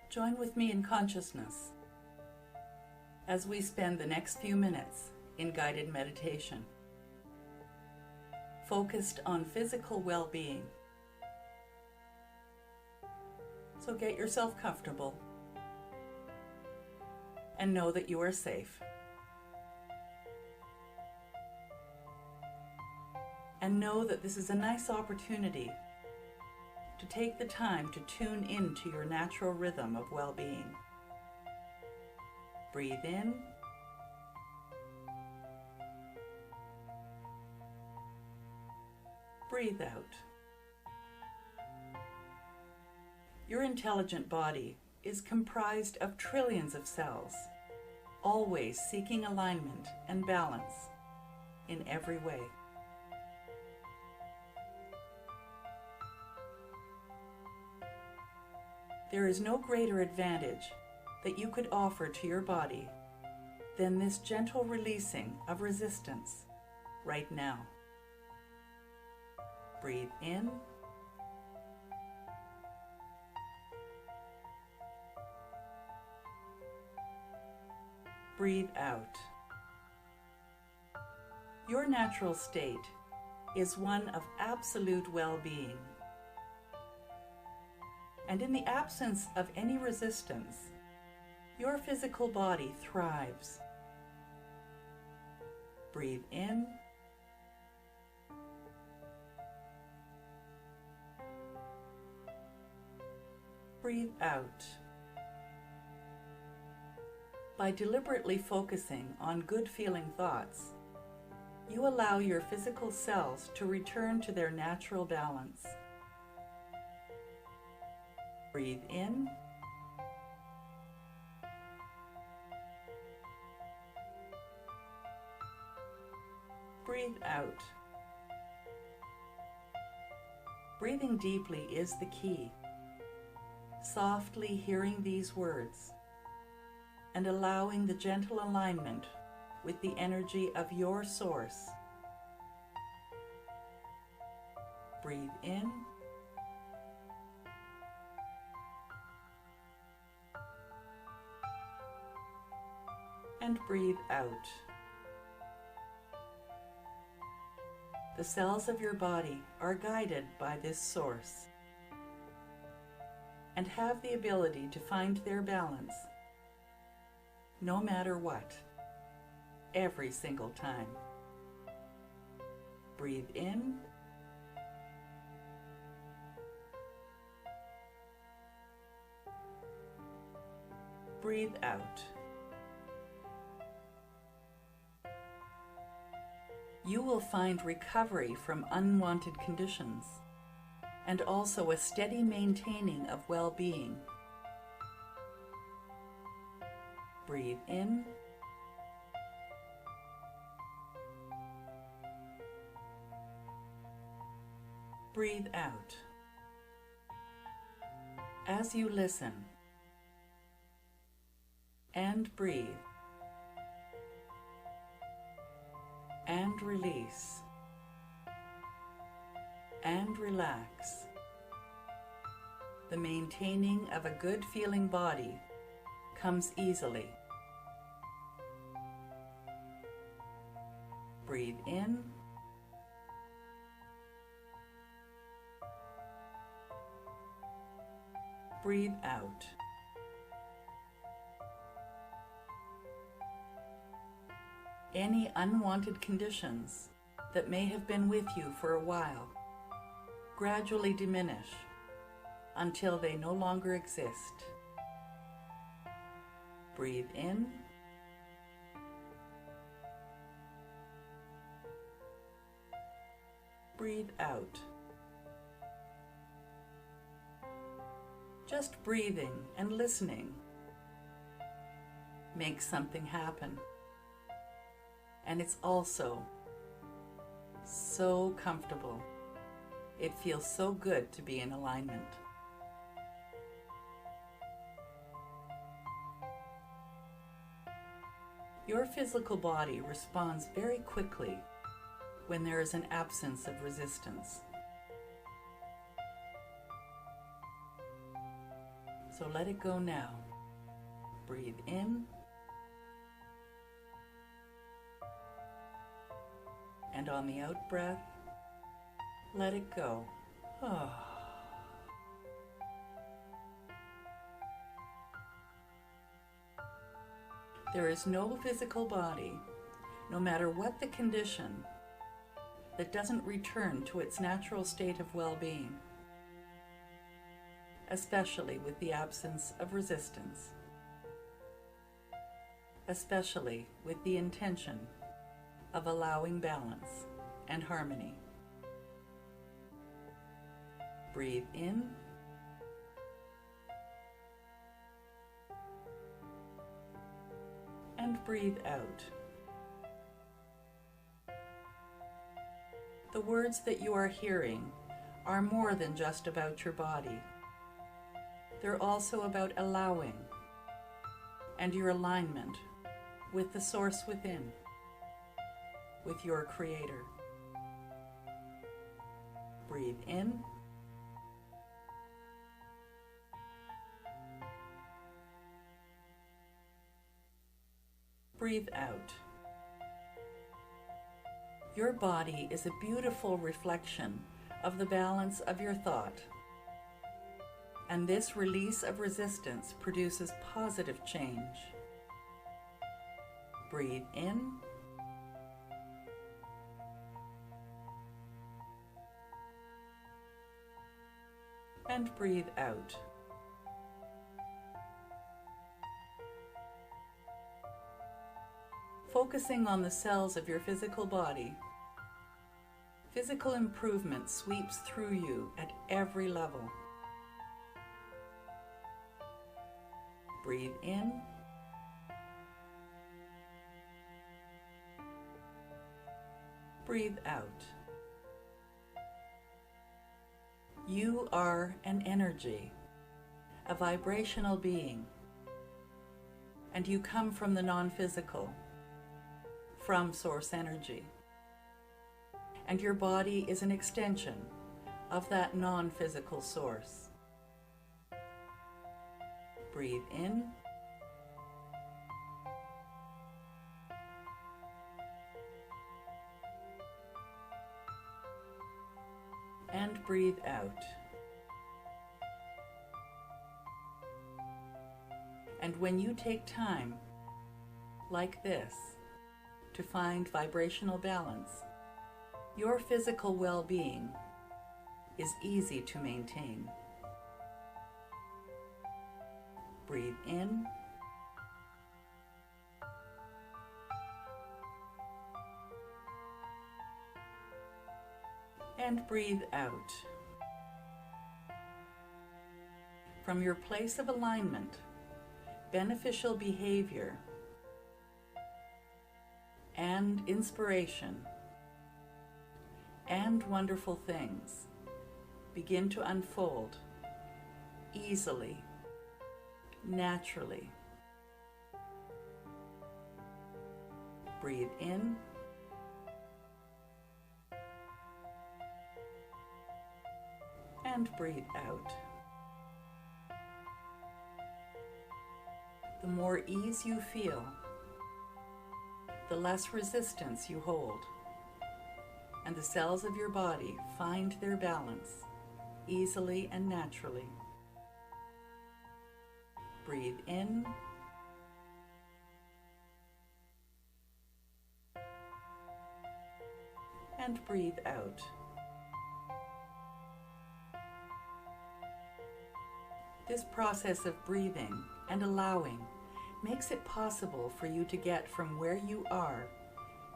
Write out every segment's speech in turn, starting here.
Join with me in consciousness as we spend the next few minutes in guided meditation, focused on physical well-being. So get yourself comfortable and know that you are safe. And know that this is a nice opportunity to take the time to tune into your natural rhythm of well-being. Breathe in. Breathe out. Your intelligent body is comprised of trillions of cells, always seeking alignment and balance in every way. There is no greater advantage that you could offer to your body than this gentle releasing of resistance right now. Breathe in. Breathe out. Your natural state is one of absolute well-being. And in the absence of any resistance, your physical body thrives. Breathe in. Breathe out. By deliberately focusing on good-feeling thoughts, you allow your physical cells to return to their natural balance. Breathe in. Breathe out. Breathing deeply is the key. Softly hearing these words and allowing the gentle alignment with the energy of your source. Breathe in. And breathe out. The cells of your body are guided by this source and have the ability to find their balance no matter what, every single time. Breathe in. Breathe out. You will find recovery from unwanted conditions and also a steady maintaining of well-being. Breathe in. Breathe out. As you listen and breathe and release and relax, the maintaining of a good feeling body comes easily. Breathe in. Breathe out. Any unwanted conditions that may have been with you for a while gradually diminish until they no longer exist. Breathe in. Breathe out. Just breathing and listening makes something happen. And it's also so comfortable. It feels so good to be in alignment. Your physical body responds very quickly when there is an absence of resistance. So let it go now. Breathe in. And on the out breath, let it go. There is no physical body, no matter what the condition, that doesn't return to its natural state of well-being, especially with the absence of resistance, especially with the intention of allowing balance and harmony. Breathe in. And breathe out. The words that you are hearing are more than just about your body. They're also about allowing and your alignment with the source within, with your Creator. Breathe in. Breathe out. Your body is a beautiful reflection of the balance of your thought, and this release of resistance produces positive change. Breathe in. And breathe out. Focusing on the cells of your physical body, physical improvement sweeps through you at every level. Breathe in. Breathe out. You are an energy, a vibrational being, and you come from the non-physical, from source energy. And your body is an extension of that non-physical source. Breathe in. And breathe out. And when you take time, like this, to find vibrational balance, your physical well-being is easy to maintain. Breathe in. And breathe out. From your place of alignment, beneficial behavior and inspiration and wonderful things begin to unfold easily, naturally. Breathe in. And breathe out. The more ease you feel, the less resistance you hold, and the cells of your body find their balance easily and naturally. Breathe in. And breathe out. This process of breathing and allowing makes it possible for you to get from where you are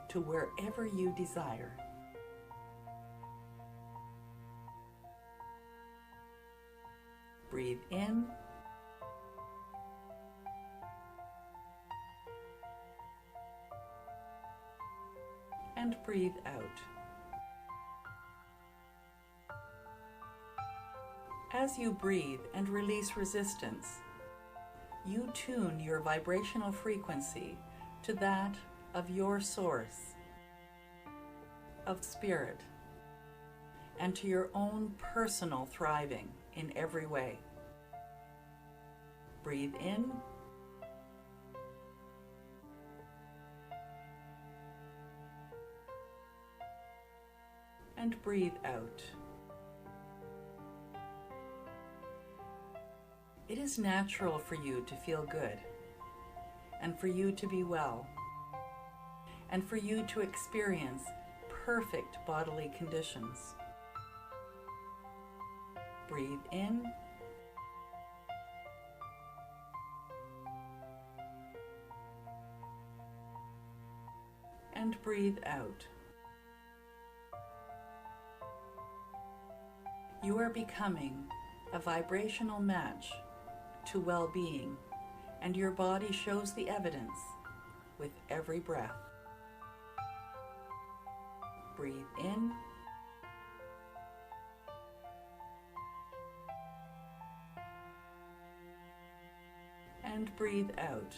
to wherever you desire. Breathe in. And breathe out. As you breathe and release resistance, you tune your vibrational frequency to that of your source, of spirit, and to your own personal thriving in every way. Breathe in. And breathe out. It is natural for you to feel good, and for you to be well, and for you to experience perfect bodily conditions. Breathe in. And breathe out. You are becoming a vibrational match to well-being, and your body shows the evidence with every breath. Breathe in. And breathe out.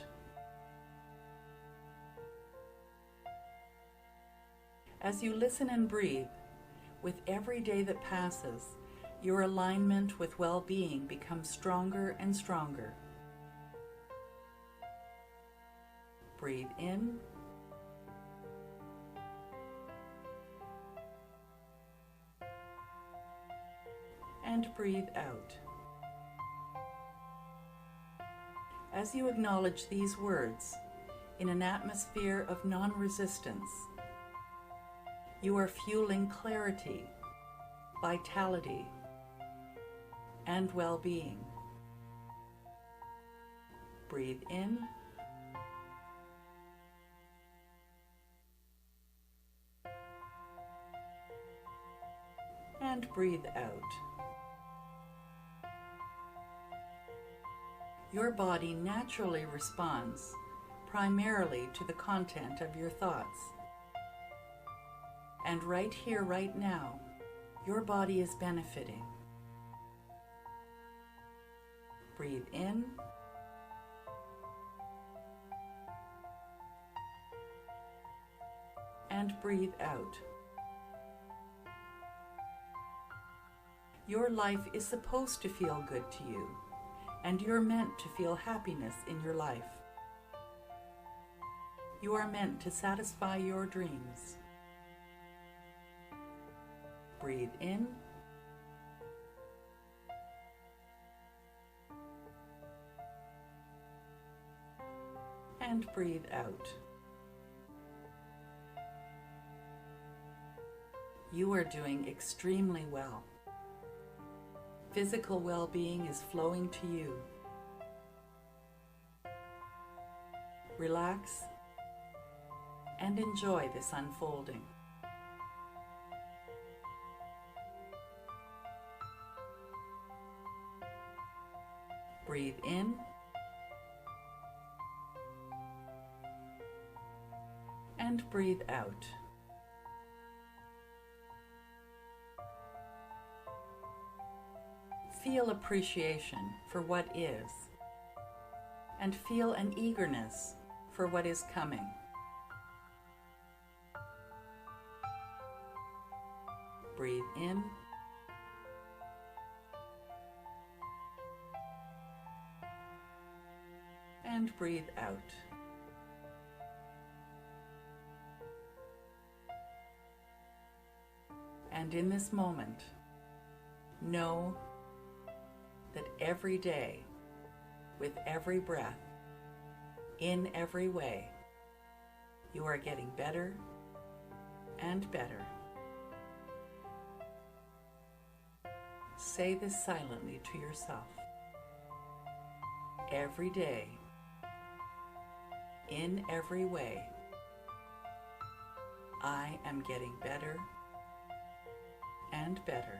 As you listen and breathe, with every day that passes, your alignment with well-being becomes stronger and stronger. Breathe in. And breathe out. As you acknowledge these words in an atmosphere of non-resistance, you are fueling clarity, vitality, and well-being. Breathe in. And breathe out. Your body naturally responds primarily to the content of your thoughts. And right here, right now, your body is benefiting. Breathe in. And breathe out. Your life is supposed to feel good to you, and you're meant to feel happiness in your life. You are meant to satisfy your dreams. Breathe in. And breathe out. You are doing extremely well. Physical well-being is flowing to you. Relax and enjoy this unfolding. Breathe in. And breathe out. Feel appreciation for what is, and feel an eagerness for what is coming. Breathe in. And breathe out. And in this moment, know that every day, with every breath, in every way, you are getting better and better. Say this silently to yourself. Every day, in every way, I am getting better and better.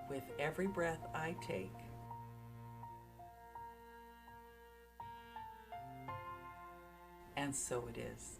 With every breath I take, and so it is.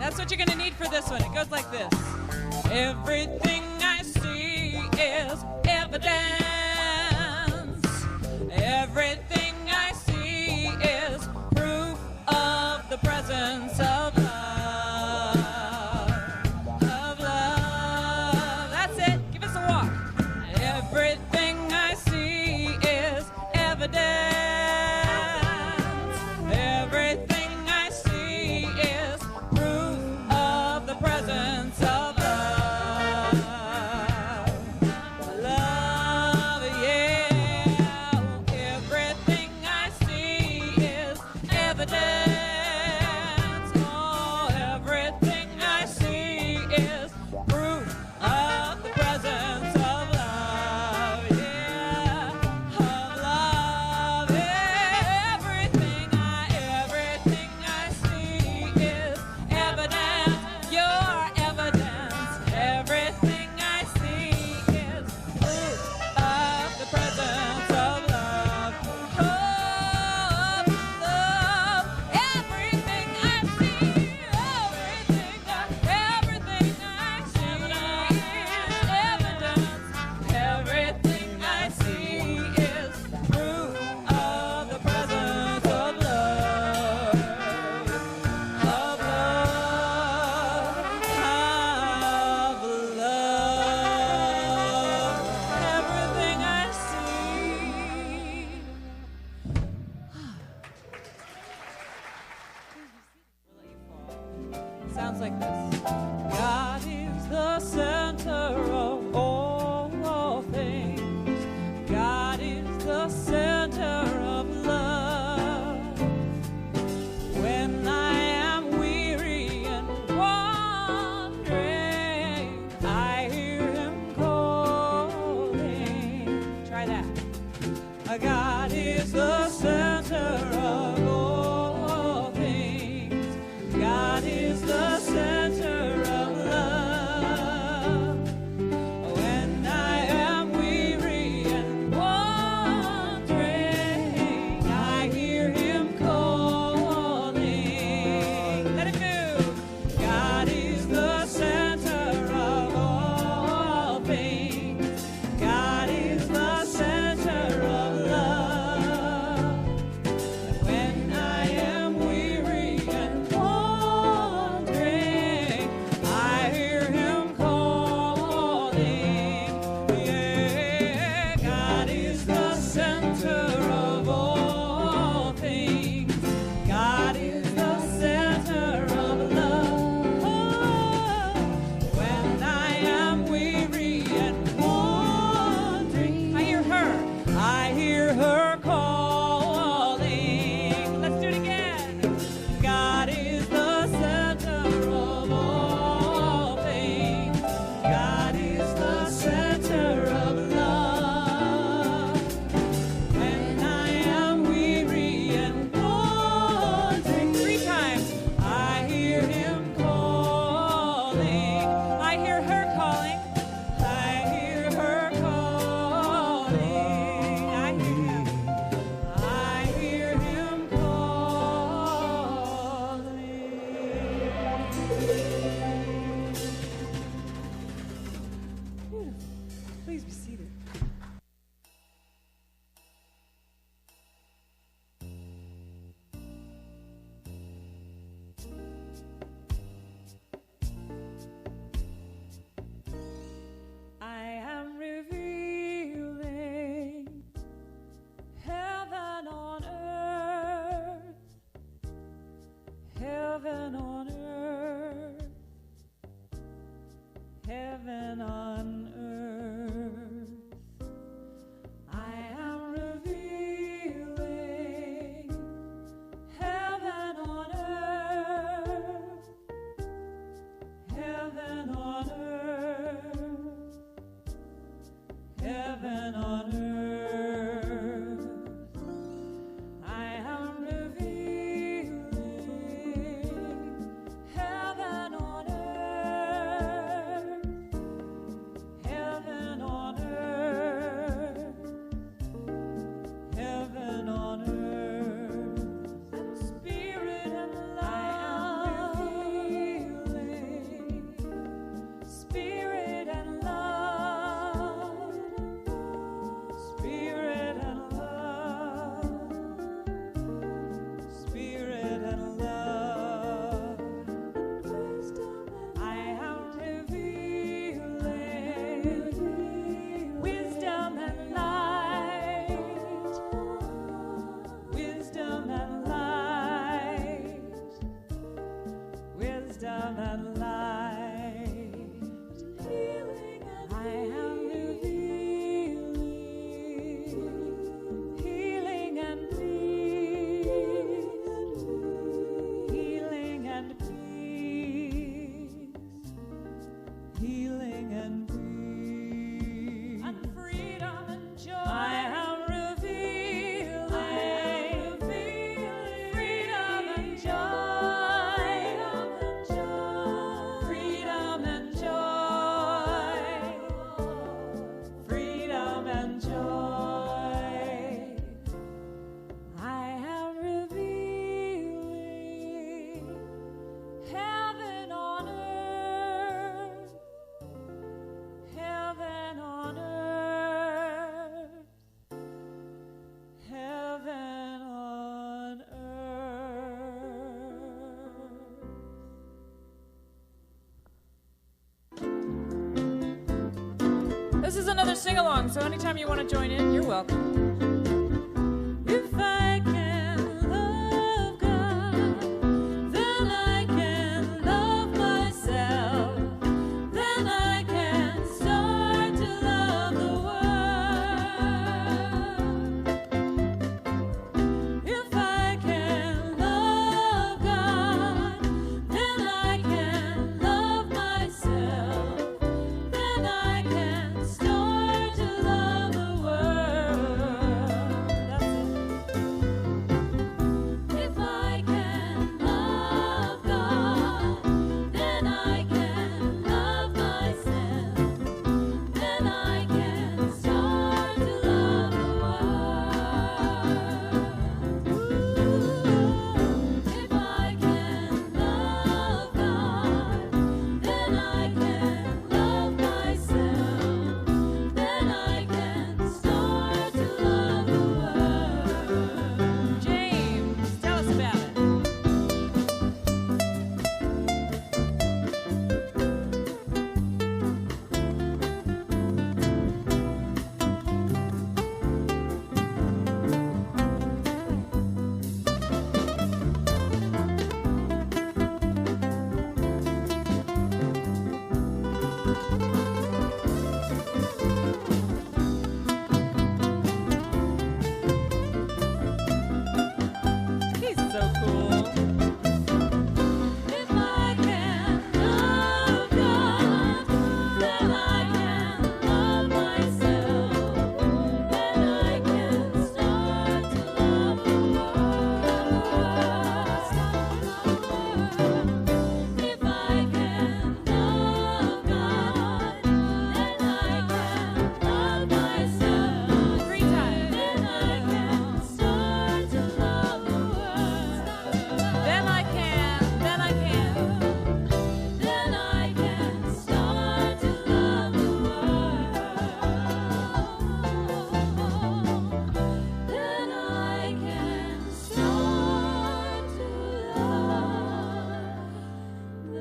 That's what you're going to need for this one. It goes like this. Everything I see is evidence. Everything I see is proof of the presence of love. Of love. That's it. Give us a walk. Everything I see is evidence. Everything I see is proof of the presence of love. Love, yeah. Everything I see is evidence. Oh, everything I see is proof of the presence of love, yeah. Of love, everything I see is evidence. Your evidence. Everything I see is proof of the presence of love. Of love. Everything I see, everything I see is evidence. Everything I see is proof of the presence of love. Of love. Of love. Everything I see. Sounds like this. God is the center of all things. God is the center of love. When I am weary and wandering, I hear him calling. Try that. God is the center of all things. God is the center of love. When I am weary and wandering, I hear him calling. Let it move. God is the center of all things. God is the center of love. When I am weary and wandering, I hear him calling. Yeah, God is the center of all things. God is the center of love. When I am weary and wandering, I hear her. I hear her calling. Let's do it again. God is the center of all things. God is the center of love. When I am weary and wandering, 3 times, I hear him calling. I hear her calling. I hear her calling. I hear him calling. Please be seated. I am revealing heaven on earth, heaven on earth, heaven on earth. I am revealing heaven on earth, heaven on earth, heaven on earth. I am revealing heaven on earth, and light. Healing and I am revealing healing and peace. Healing and peace. Healing and peace. And freedom and joy. I am revealing freedom and joy. Freedom and joy. Freedom and joy. I am revealing heaven on earth. Heaven on earth. Heaven on earth. This is another sing-along, so anytime you want to join in, you're welcome. If I can love God, then I can love myself. Then I can start to love the world. If I can love God, then I can love myself. Then I can start to love the world. That's it. If I can love God, then I can love myself. Then I can start to love the world. If I can love God, then I can love myself. Then I can start to love the world. James, tell us about it. He's so cool. If I can love God, then I can love myself. Then I can start to love the world. If I can love God, then I can love myself. Free time. Then I can start to love the world. Then I can start to love the world. Then I can start to love the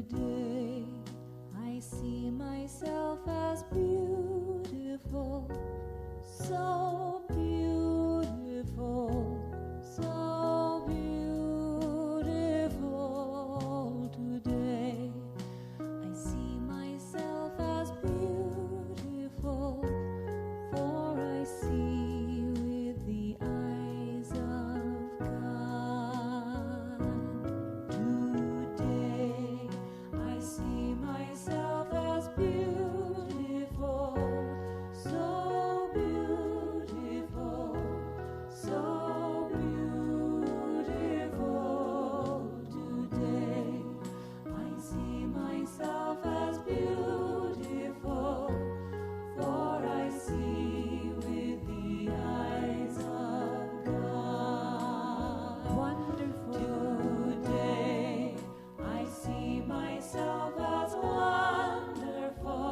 Today I see myself as beautiful, so beautiful, so beautiful. Today I see myself as beautiful, for I see with the eyes of God. Today I see myself as beautiful, so beautiful, so beautiful. Today I see myself as beautiful, for I see with the eyes of God. Wonderful. Today I see myself as wonderful.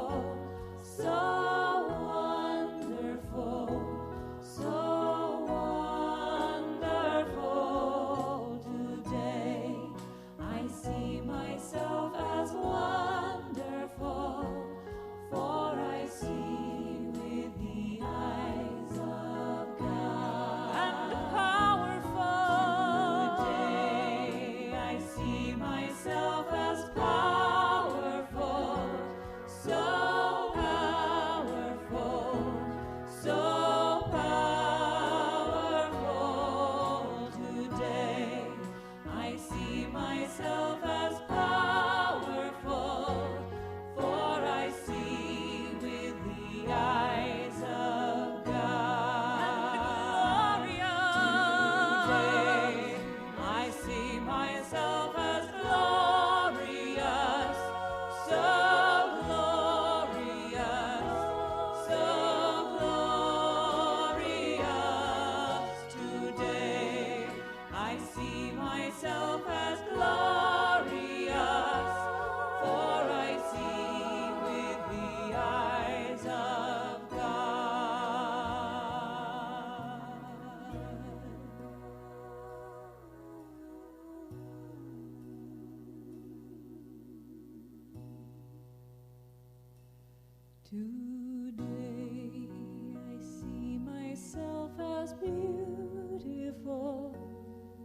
Today I see myself as beautiful,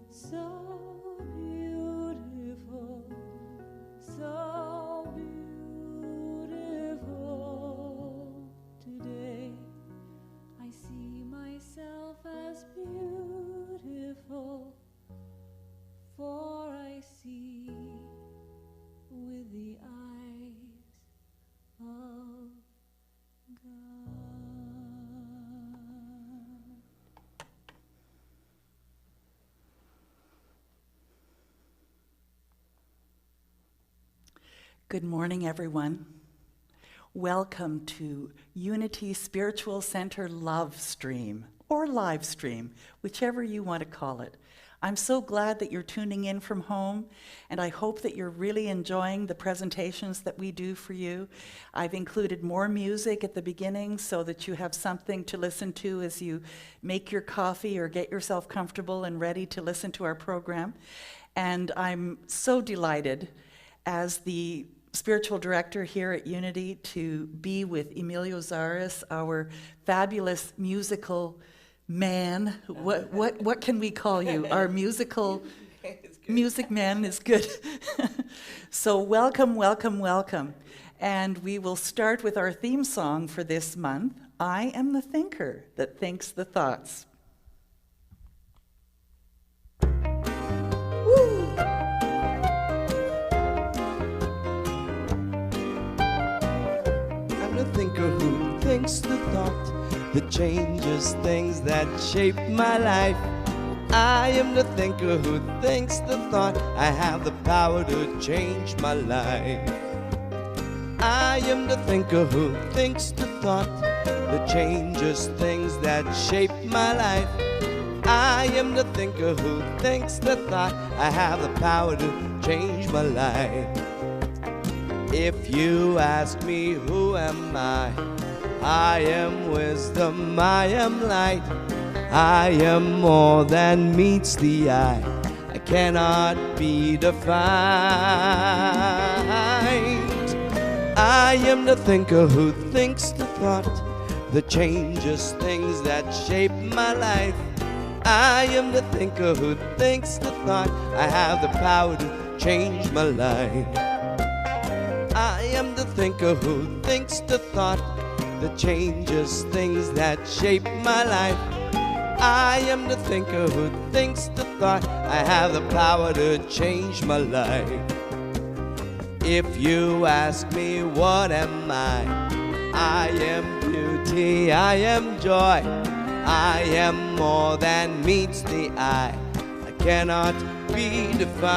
so beautiful, so beautiful. Today I see myself as beautiful, for I see with the eyes of God. Good morning, everyone. Welcome to Unity Spiritual Center Love Stream, or live stream, whichever you want to call it. I'm so glad that you're tuning in from home, and I hope that you're really enjoying the presentations that we do for you. I've included more music at the beginning so that you have something to listen to as you make your coffee or get yourself comfortable and ready to listen to our program. And I'm so delighted as the spiritual director here at Unity to be with Emilio Zaris, our fabulous musical man. What can we call you? Our musical music man is good. So welcome, welcome, welcome. And we will start with our theme song for this month, I Am the Thinker That Thinks the Thoughts. The thinker who thinks the thought that changes things that shape my life. I am the thinker who thinks the thought I have the power to change my life. I am the thinker who thinks the thought that changes things that shape my life. I am the thinker who thinks the thought I have the power to change my life. If you ask me who am I am wisdom, I am light. I am more than meets the eye. I cannot be defined. I am the thinker who thinks the thought that changes things that shape my life. I am the thinker who thinks the thought I have the power to change my life. I am the thinker who thinks the thought that changes things that shape my life. I am the thinker who thinks the thought I have the power to change my life. If you ask me what am I am beauty, I am joy. I am more than meets the eye. I cannot be defined.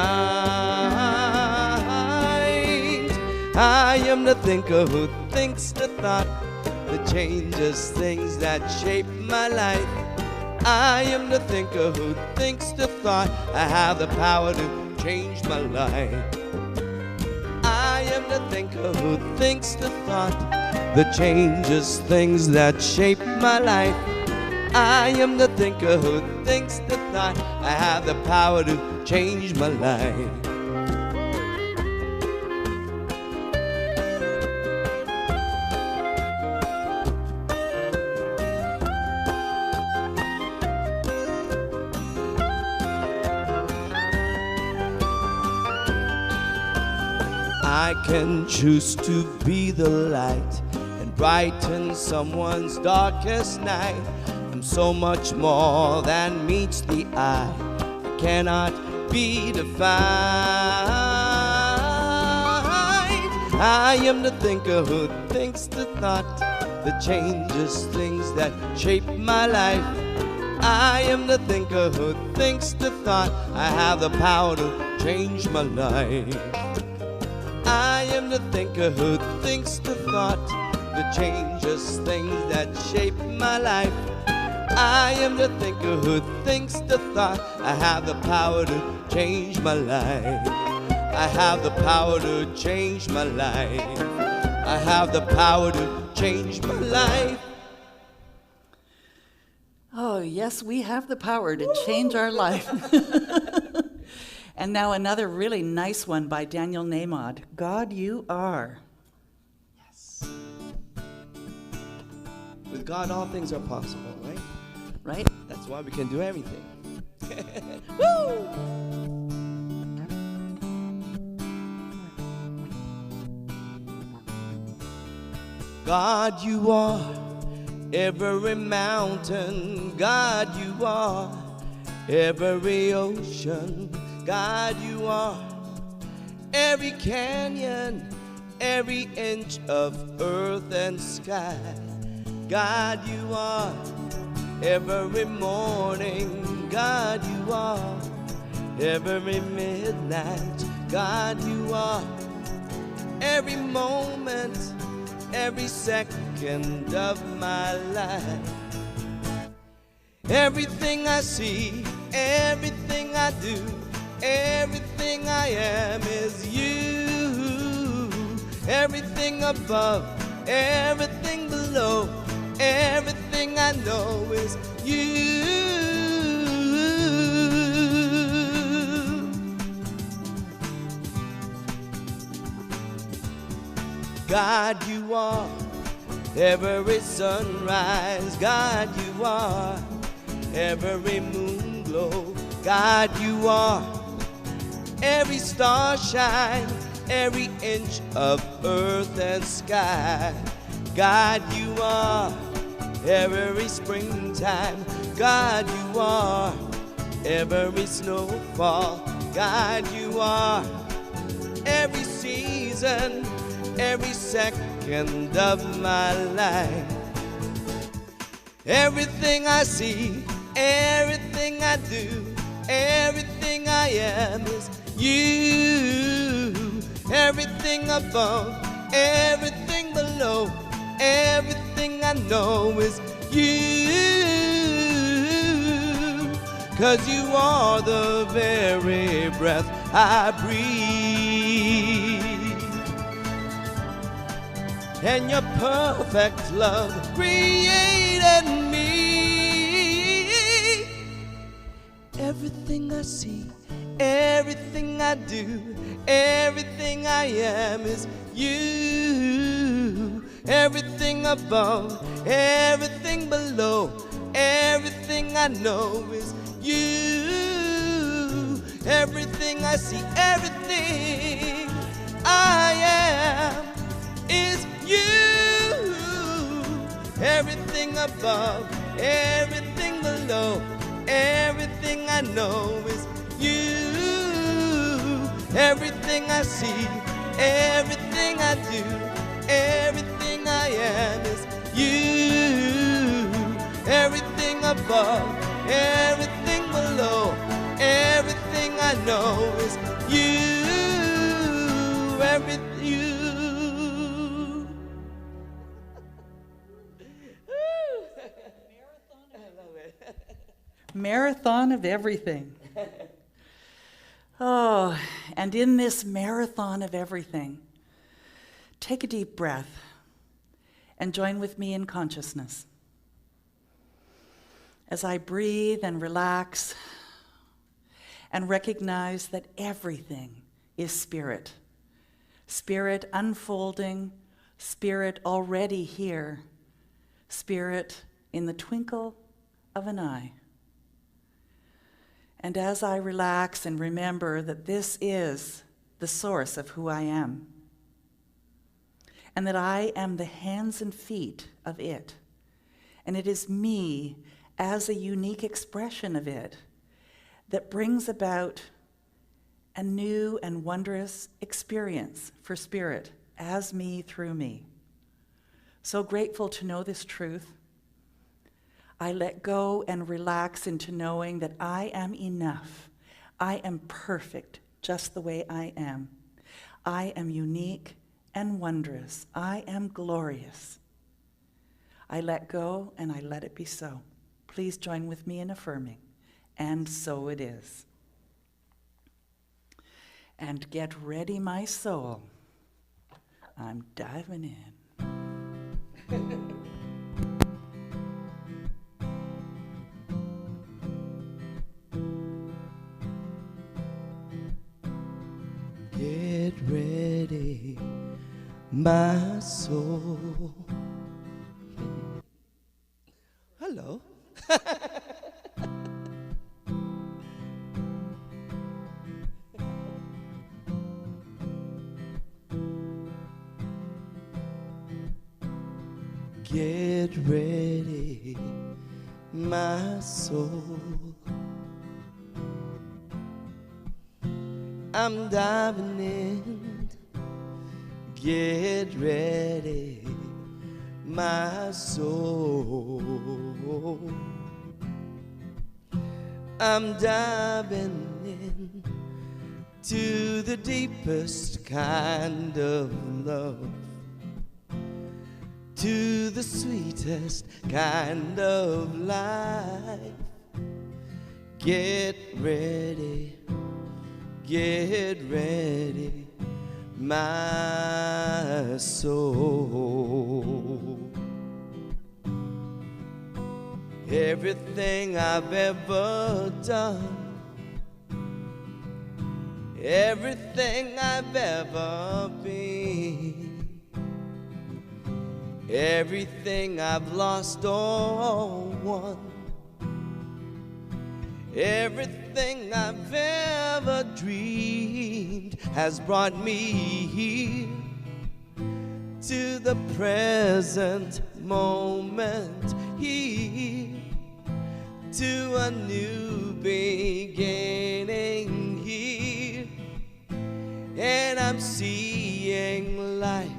I am the thinker who thinks the thought that changes things that shape my life. I am the thinker who thinks the thought I have the power to change my life. I am the thinker who thinks the thought that changes things that shape my life. I am the thinker who thinks the thought I have the power to change my life. I can choose to be the light and brighten someone's darkest night. I'm so much more than meets the eye. I cannot be defined. I am the thinker who thinks the thought that changes things that shape my life. I am the thinker who thinks the thought I have the power to change my life. I am the thinker who thinks the thought that changes things that shape my life. I am the thinker who thinks the thought I have the power to change my life. I have the power to change my life. I have the power to change my life. Oh, yes, we have the power to change our life. And now another really nice one by Daniel Nahmod, God You Are. Yes. With God, all things are possible, right? Right? That's why we can do everything. Woo! God, you are every mountain. God, you are every ocean. God, you are every canyon, every inch of earth and sky. God, you are every morning. God, you are every midnight. God, you are every moment, every second of my life. Everything I see, everything I do, everything I am is you. Everything above, everything below, everything I know is you. God, you are every sunrise. God, you are every moon glow. God, you are every star shine, every inch of earth and sky. God, you are every springtime. God, you are every snowfall. God, you are every season, every second of my life. Everything I see, everything I do, everything I am is you. Everything above, everything below, everything I know is you. 'Cause you are the very breath I breathe, and your perfect love created me. Everything I see, everything I do, everything I am is you. Everything above, everything below, everything I know is you. Everything I see, everything I am is you. Everything above, everything below, everything I know is you. Everything I see, everything I do, everything I am is you. Everything above, everything below, everything I know is you. Everything you. Marathon of everything. Oh, and in this marathon of everything, take a deep breath and join with me in consciousness. As I breathe and relax and recognize that everything is spirit. Spirit unfolding, spirit already here, spirit in the twinkle of an eye. And as I relax and remember that this is the source of who I am, and that I am the hands and feet of it, and it is me as a unique expression of it that brings about a new and wondrous experience for spirit as me through me. So grateful to know this truth. I let go and relax into knowing that I am enough. I am perfect just the way I am. I am unique and wondrous. I am glorious. I let go and I let it be so. Please join with me in affirming, and so it is. And get ready, my soul. I'm diving in. Get ready, my soul. Get ready, my soul. I'm diving in. Get ready, my soul. I'm diving in to the deepest kind of love, to the sweetest kind of life. Get ready, my soul. Everything I've ever done, everything I've ever been, everything I've lost or won, everything I've ever dreamed has brought me here to the present moment, here to a new beginning here. And I'm seeing life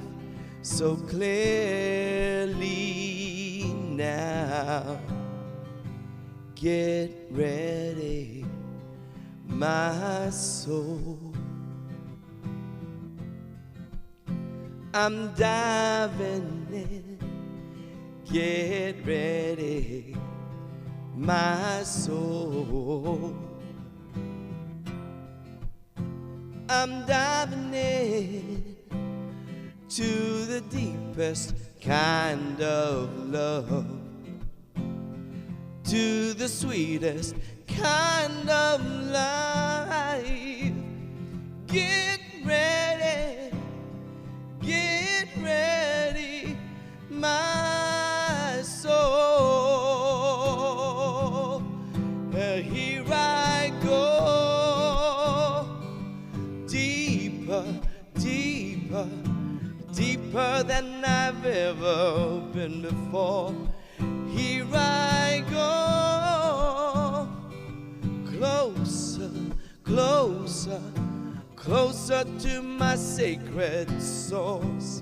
so clearly now. Get ready, my soul. I'm diving in. Get ready, my soul. I'm diving in to the deepest kind of love, to the sweetest kind of life. Get ready, my soul. Here I go, deeper, deeper, deeper than I've ever been before. Here I go, closer, closer, closer to my sacred source.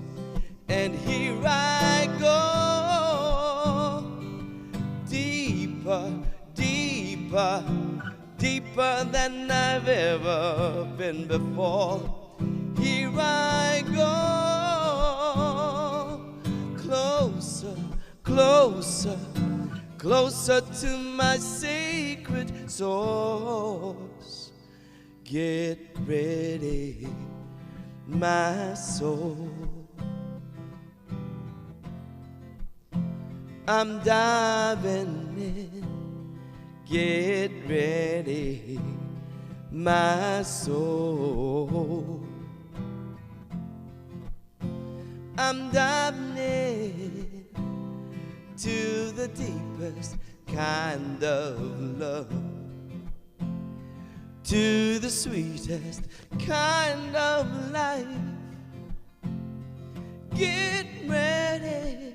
And here I go, deeper, deeper, deeper than I've ever been before. Here I go, closer, closer, closer to my sacred source. Get ready, my soul. I'm diving in. Get ready, my soul. I'm diving in to the deepest kind of love, to the sweetest kind of life. Get ready,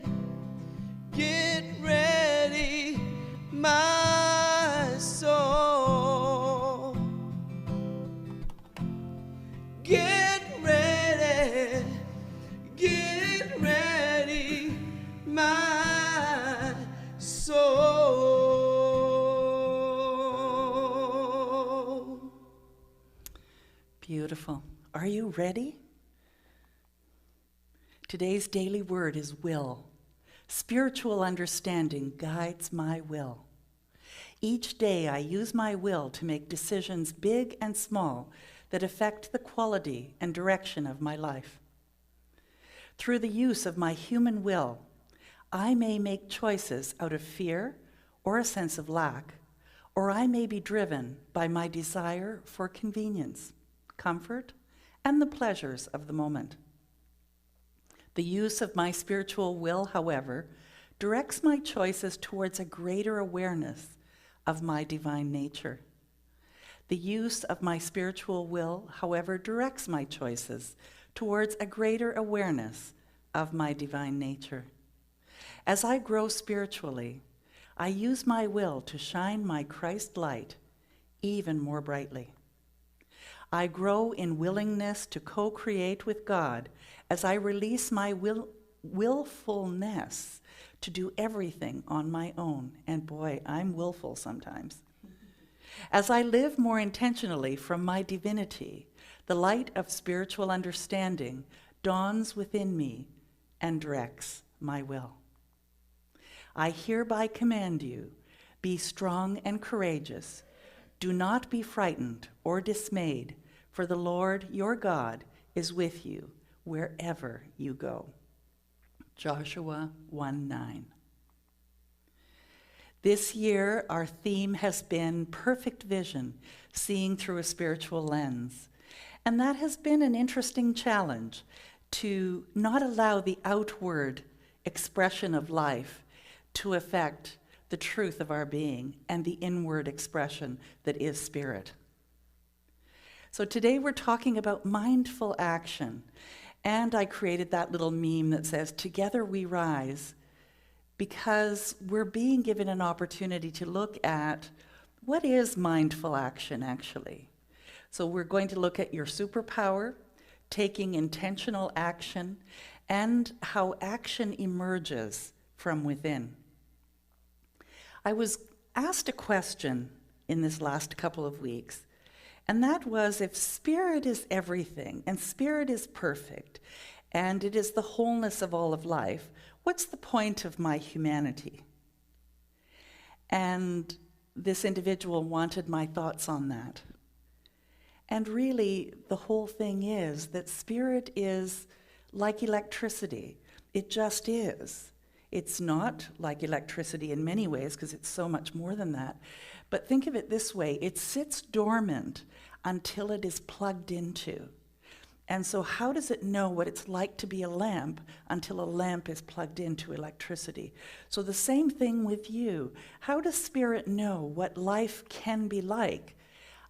my soul. Get ready, my soul. Beautiful. Are you ready? Today's daily word is will. Spiritual understanding guides my will. Each day I use my will to make decisions big and small that affect the quality and direction of my life. Through the use of my human will, I may make choices out of fear or a sense of lack, or I may be driven by my desire for convenience, comfort, and the pleasures of the moment. The use of my spiritual will, however, directs my choices towards a greater awareness of my divine nature. The use of my spiritual will, however, directs my choices towards a greater awareness of my divine nature. As I grow spiritually, I use my will to shine my Christ light even more brightly. I grow in willingness to co-create with God as I release my willfulness to do everything on my own. And boy, I'm willful sometimes. As I live more intentionally from my divinity, the light of spiritual understanding dawns within me and directs my will. I hereby command you, be strong and courageous. Do not be frightened or dismayed, for the Lord your God is with you wherever you go. Joshua 1:9. This year, our theme has been perfect vision, seeing through a spiritual lens. And that has been an interesting challenge, to not allow the outward expression of life to affect the truth of our being and the inward expression that is spirit. So today we're talking about mindful action. And I created that little meme that says, "Together we rise," because we're being given an opportunity to look at what is mindful action actually. So we're going to look at your superpower, taking intentional action, and how action emerges from within. I was asked a question in this last couple of weeks, and that was, if spirit is everything and spirit is perfect and it is the wholeness of all of life, what's the point of my humanity? And this individual wanted my thoughts on that. And really, the whole thing is that spirit is like electricity. It just is. It's not like electricity in many ways, because it's so much more than that. But think of it this way: it sits dormant until it is plugged into. And so how does it know what it's like to be a lamp until a lamp is plugged into electricity? So the same thing with you. How does spirit know what life can be like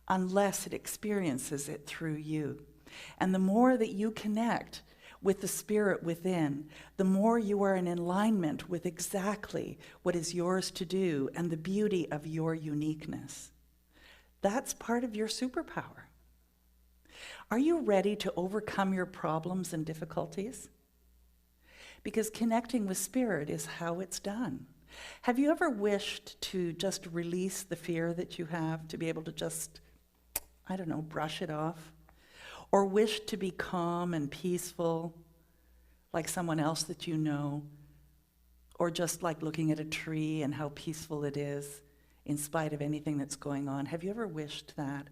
unless it experiences it through you? And the more that you connect with the spirit within, the more you are in alignment with exactly what is yours to do and the beauty of your uniqueness. That's part of your superpower. Are you ready to overcome your problems and difficulties? Because connecting with spirit is how it's done. Have you ever wished to just release the fear that you have, to be able to just, brush it off? Or wished to be calm and peaceful, like someone else that you know? Or just like looking at a tree and how peaceful it is in spite of anything that's going on? Have you ever wished that?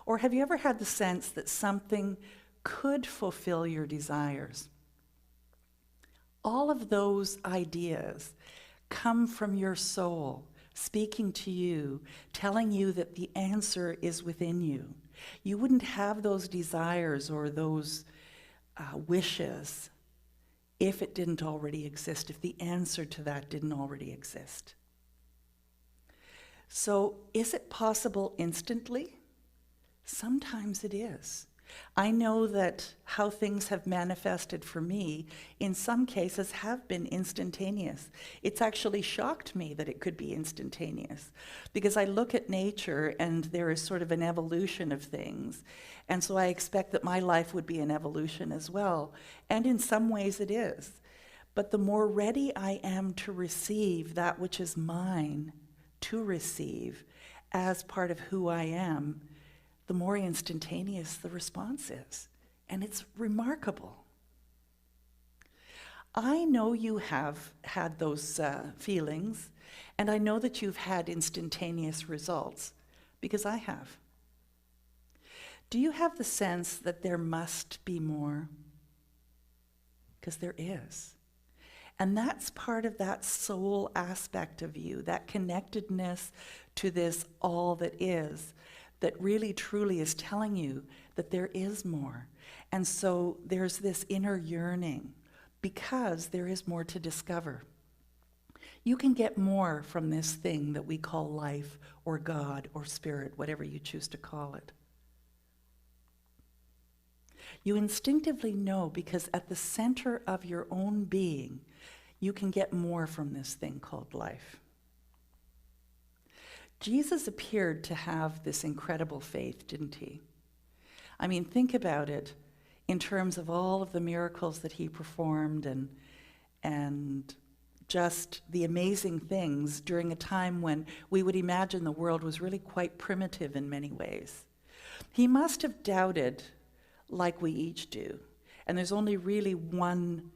Or have you ever had the sense that something could fulfill your desires? All of those ideas come from your soul, speaking to you, telling you that the answer is within you. You wouldn't have those desires or those wishes if it didn't already exist, if the answer to that didn't already exist. So, is it possible instantly? Sometimes it is. I know that how things have manifested for me, in some cases, have been instantaneous. It's actually shocked me that it could be instantaneous, because I look at nature and there is sort of an evolution of things. And so I expect that my life would be an evolution as well. And in some ways it is. But the more ready I am to receive that which is mine to receive as part of who I am, the more instantaneous the response is. And it's remarkable. I know you have had those feelings, and I know that you've had instantaneous results, because I have. Do you have the sense that there must be more? Because there is. And that's part of that soul aspect of you, that connectedness to this all that is, that really truly is telling you that there is more. And so there's this inner yearning because there is more to discover. You can get more from this thing that we call life or God or spirit, whatever you choose to call it. You instinctively know because at the center of your own being, you can get more from this thing called life. Jesus appeared to have this incredible faith, didn't he? I mean, think about it in terms of all of the miracles that he performed and just the amazing things during a time when we would imagine the world was really quite primitive in many ways. He must have doubted like we each do. And there's only really one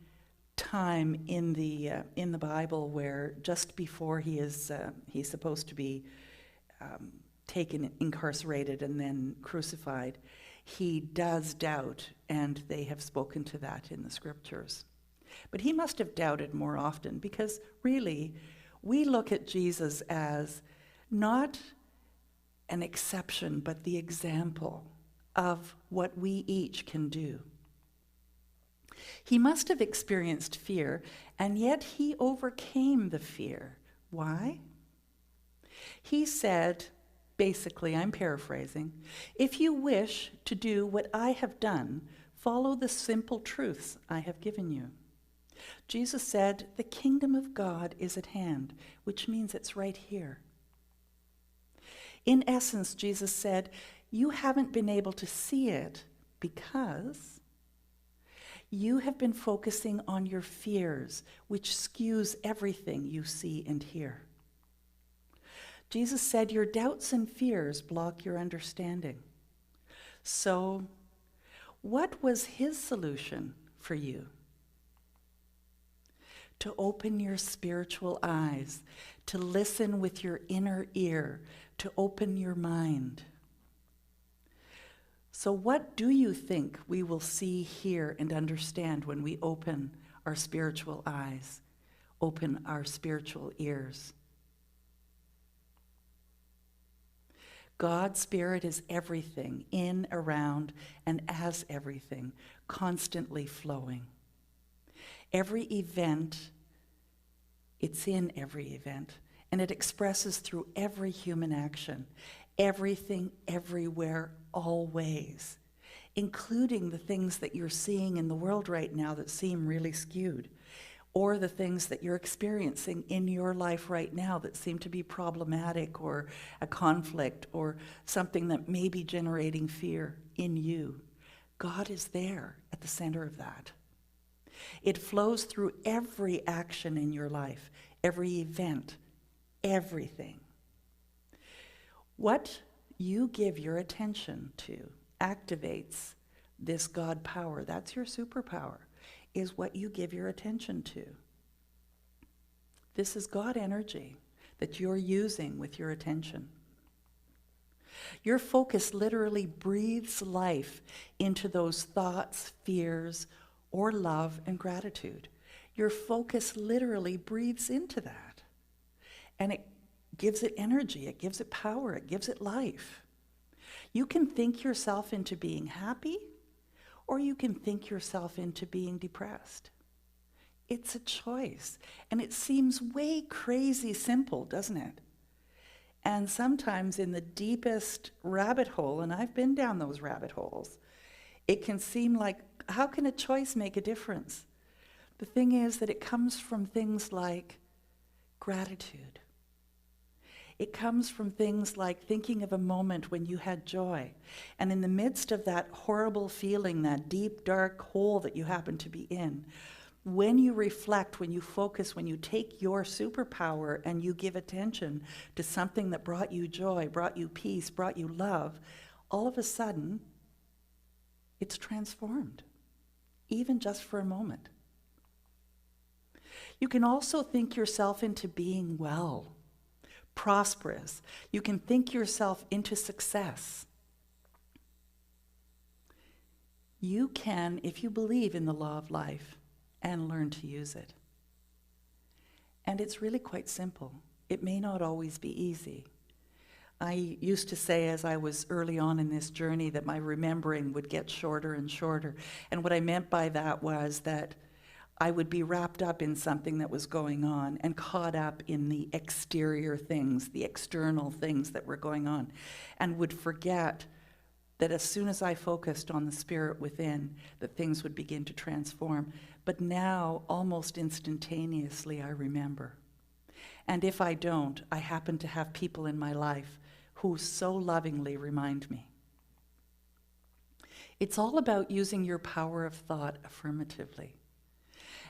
time in the Bible where just before he's supposed to be taken, incarcerated, and then crucified, he does doubt, and they have spoken to that in the scriptures. But he must have doubted more often because really, we look at Jesus as not an exception, but the example of what we each can do. He must have experienced fear, and yet he overcame the fear. Why? He said, basically, I'm paraphrasing, if you wish to do what I have done, follow the simple truths I have given you. Jesus said, the kingdom of God is at hand, which means it's right here. In essence, Jesus said, you haven't been able to see it because you have been focusing on your fears, which skews everything you see and hear. Jesus said, your doubts and fears block your understanding. So, what was his solution for you? To open your spiritual eyes, to listen with your inner ear, to open your mind. So what do you think we will see, hear, and understand when we open our spiritual eyes, open our spiritual ears? God's Spirit is everything, in, around, and as everything, constantly flowing. Every event, it's in every event, and it expresses through every human action. Everything, everywhere, always, including the things that you're seeing in the world right now that seem really skewed, or the things that you're experiencing in your life right now that seem to be problematic or a conflict or something that may be generating fear in you. God is there at the center of that. It flows through every action in your life, every event, everything. What you give your attention to activates this God power. That's your superpower, is what you give your attention to. This is God energy that you're using with your attention. Your focus literally breathes life into those thoughts, fears, or love and gratitude. Your focus literally breathes into that. And it gives it energy, it gives it power, it gives it life. You can think yourself into being happy, or you can think yourself into being depressed. It's a choice. And it seems way crazy simple, doesn't it? And sometimes in the deepest rabbit hole, and I've been down those rabbit holes, it can seem like, how can a choice make a difference? The thing is that it comes from things like gratitude. It comes from things like thinking of a moment when you had joy. And in the midst of that horrible feeling, that deep, dark hole that you happen to be in, when you reflect, when you focus, when you take your superpower and you give attention to something that brought you joy, brought you peace, brought you love, all of a sudden, it's transformed, even just for a moment. You can also think yourself into being well, prosperous. You can think yourself into success. You can, if you believe in the law of life, and learn to use it. And it's really quite simple. It may not always be easy. I used to say as I was early on in this journey that my remembering would get shorter and shorter. And what I meant by that was that I would be wrapped up in something that was going on and caught up in the exterior things, the external things that were going on, and would forget that as soon as I focused on the spirit within, that things would begin to transform. But now, almost instantaneously, I remember. And if I don't, I happen to have people in my life who so lovingly remind me. It's all about using your power of thought affirmatively.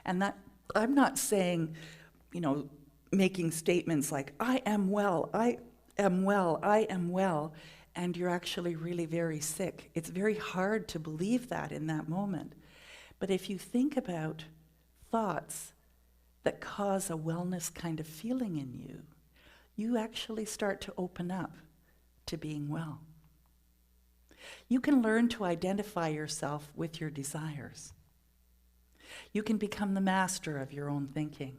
And that, I'm not saying, making statements like, I am well, I am well, I am well, and you're actually really very sick. It's very hard to believe that in that moment. But if you think about thoughts that cause a wellness kind of feeling in you, you actually start to open up to being well. You can learn to identify yourself with your desires. You can become the master of your own thinking.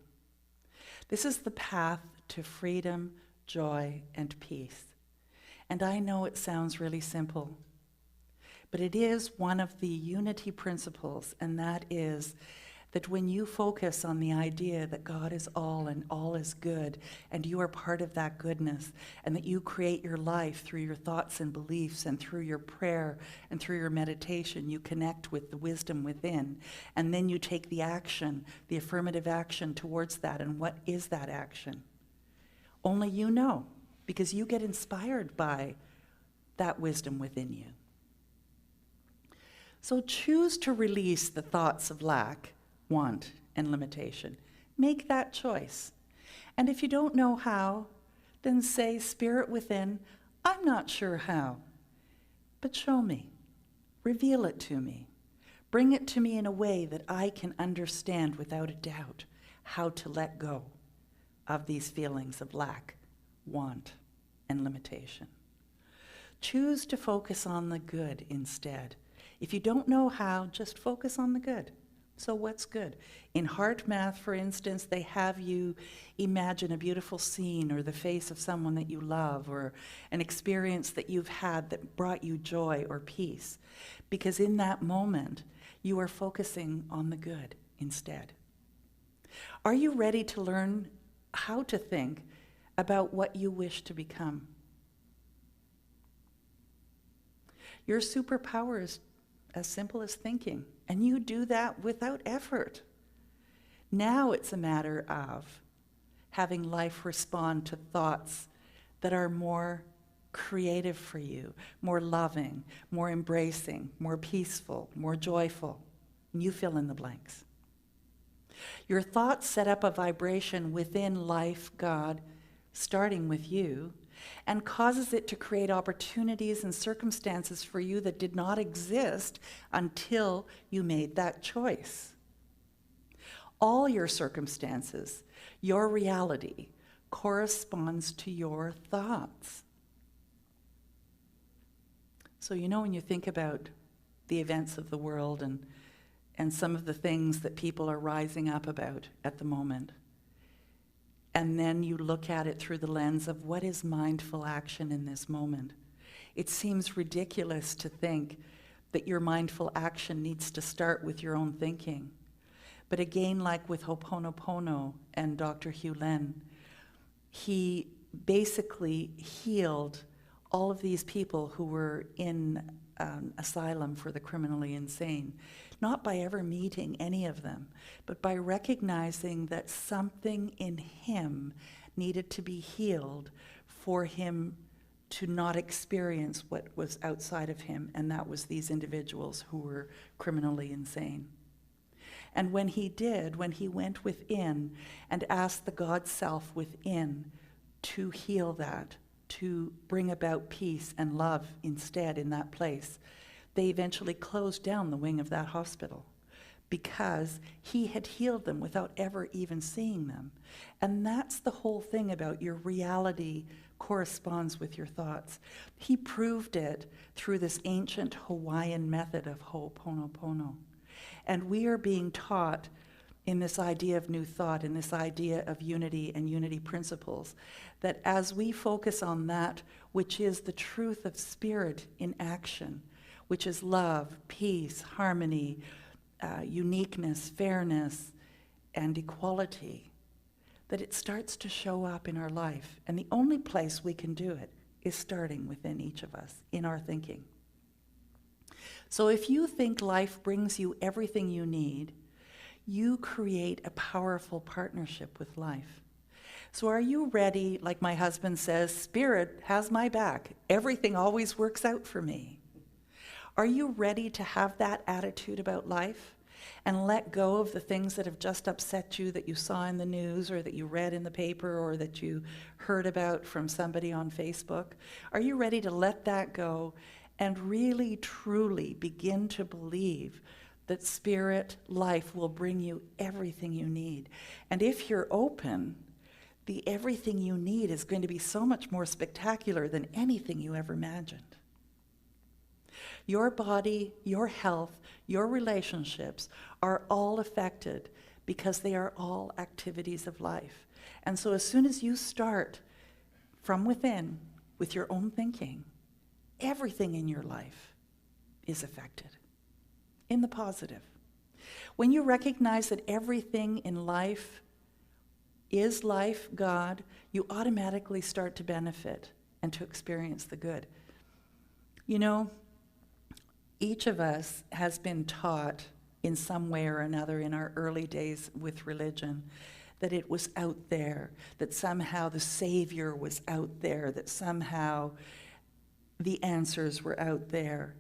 This is the path to freedom, joy, and peace. And I know it sounds really simple, but it is one of the unity principles, and that is that when you focus on the idea that God is all and all is good, and you are part of that goodness, and that you create your life through your thoughts and beliefs, and through your prayer, and through your meditation, you connect with the wisdom within, and then you take the action, the affirmative action towards that. And what is that action? Only you know, because you get inspired by that wisdom within you. So choose to release the thoughts of lack, want, and limitation. Make that choice. And if you don't know how, then say, Spirit within, I'm not sure how, but show me. Reveal it to me. Bring it to me in a way that I can understand without a doubt how to let go of these feelings of lack, want, and limitation. Choose to focus on the good instead. If you don't know how, just focus on the good. So what's good? In heart math, for instance, they have you imagine a beautiful scene or the face of someone that you love or an experience that you've had that brought you joy or peace. Because in that moment, you are focusing on the good instead. Are you ready to learn how to think about what you wish to become? Your superpower is as simple as thinking, and you do that without effort. Now it's a matter of having life respond to thoughts that are more creative for you, more loving, more embracing, more peaceful, more joyful. And you fill in the blanks. Your thoughts set up a vibration within life, God, starting with you, and causes it to create opportunities and circumstances for you that did not exist until you made that choice. All your circumstances, your reality, corresponds to your thoughts. So when you think about the events of the world and some of the things that people are rising up about at the moment, and then you look at it through the lens of what is mindful action in this moment. It seems ridiculous to think that your mindful action needs to start with your own thinking. But again, like with Ho'oponopono and Dr. Hugh Len, he basically healed all of these people who were in asylum for the criminally insane, not by ever meeting any of them, but by recognizing that something in him needed to be healed for him to not experience what was outside of him, and that was these individuals who were criminally insane. And when he did, when he went within and asked the God self within to heal that, to bring about peace and love instead in that place, they eventually closed down the wing of that hospital because he had healed them without ever even seeing them. And that's the whole thing about your reality corresponds with your thoughts. He proved it through this ancient Hawaiian method of Ho'oponopono. And we are being taught in this idea of new thought, in this idea of unity and unity principles, that as we focus on that which is the truth of spirit in action, which is love, peace, harmony, uniqueness, fairness, and equality, that it starts to show up in our life. And the only place we can do it is starting within each of us, in our thinking. So if you think life brings you everything you need, you create a powerful partnership with life. So are you ready, like my husband says, Spirit has my back. Everything always works out for me. Are you ready to have that attitude about life and let go of the things that have just upset you, that you saw in the news or that you read in the paper or that you heard about from somebody on Facebook? Are you ready to let that go and really, truly begin to believe that Spirit life will bring you everything you need? And if you're open, the everything you need is going to be so much more spectacular than anything you ever imagined. Your body, your health, your relationships are all affected because they are all activities of life. And so as soon as you start from within with your own thinking, everything in your life is affected in the positive. When you recognize that everything in life is life, God, you automatically start to benefit and to experience the good. You know, each of us has been taught in some way or another in our early days with religion that it was out there, that somehow the Savior was out there, that somehow the answers were out there.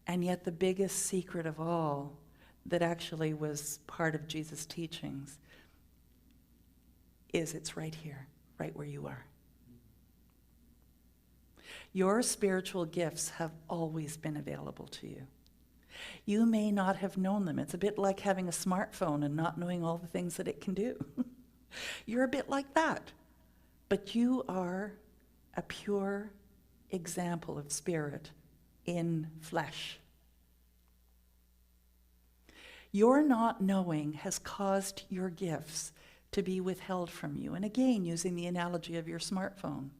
And yet the biggest secret of all that actually was part of Jesus' teachings is it's right here, right where you are. Your spiritual gifts have always been available to you. You may not have known them. It's a bit like having a smartphone and not knowing all the things that it can do. You're a bit like that. But you are a pure example of Spirit in flesh. Your not knowing has caused your gifts to be withheld from you. And again, using the analogy of your smartphone.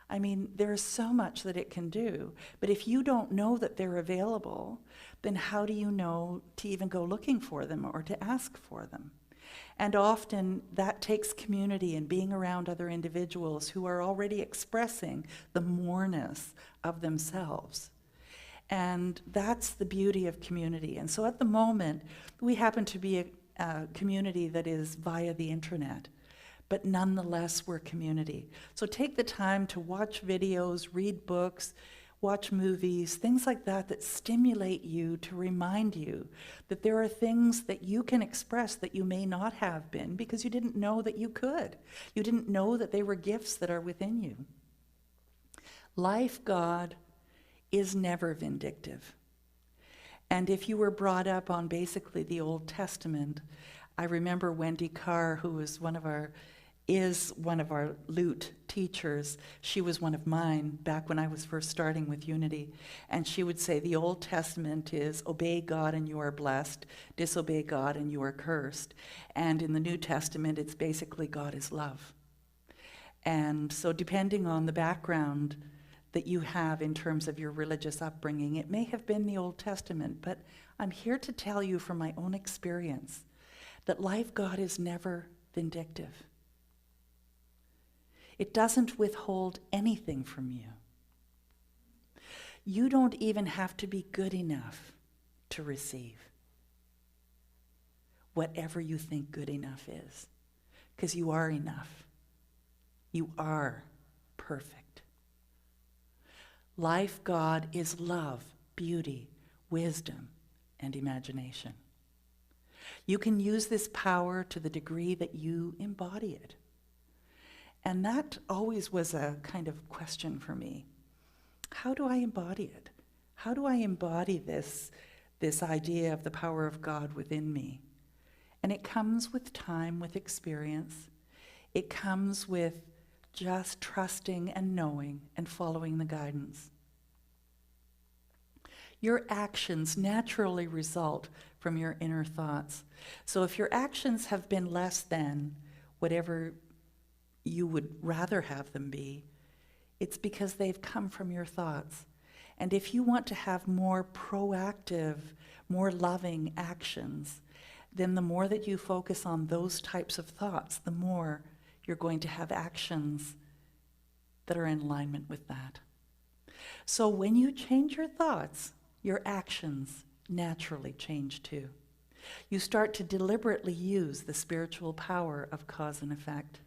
I mean, there's so much that it can do, but if you don't know that they're available, then how do you know to even go looking for them or to ask for them? And often that takes community and being around other individuals who are already expressing the moreness of themselves. And that's the beauty of community. And so at the moment, we happen to be a community that is via the internet. But nonetheless, we're community. So take the time to watch videos, read books, watch movies, things like that that stimulate you to remind you that there are things that you can express that you may not have been because you didn't know that you could. You didn't know that they were gifts that are within you. Life, God, is never vindictive. And if you were brought up on basically the Old Testament, I remember Wendy Carr, who is one of our lute teachers. She was one of mine back when I was first starting with Unity. And she would say the Old Testament is obey God and you are blessed, disobey God and you are cursed. And in the New Testament, it's basically God is love. And so depending on the background that you have in terms of your religious upbringing, it may have been the Old Testament, but I'm here to tell you from my own experience that life, God, is never vindictive. It doesn't withhold anything from you. You don't even have to be good enough to receive whatever you think good enough is, because you are enough. You are perfect. Life, God, is love, beauty, wisdom, and imagination. You can use this power to the degree that you embody it. And that always was a kind of question for me. How do I embody it? How do I embody this idea of the power of God within me? And it comes with time, with experience. It comes with just trusting and knowing and following the guidance. Your actions naturally result from your inner thoughts. So if your actions have been less than whatever you would rather have them be, it's because they've come from your thoughts. And if you want to have more proactive, more loving actions, then the more that you focus on those types of thoughts, the more you're going to have actions that are in alignment with that. So when you change your thoughts, your actions naturally change too. You start to deliberately use the spiritual power of cause and effect.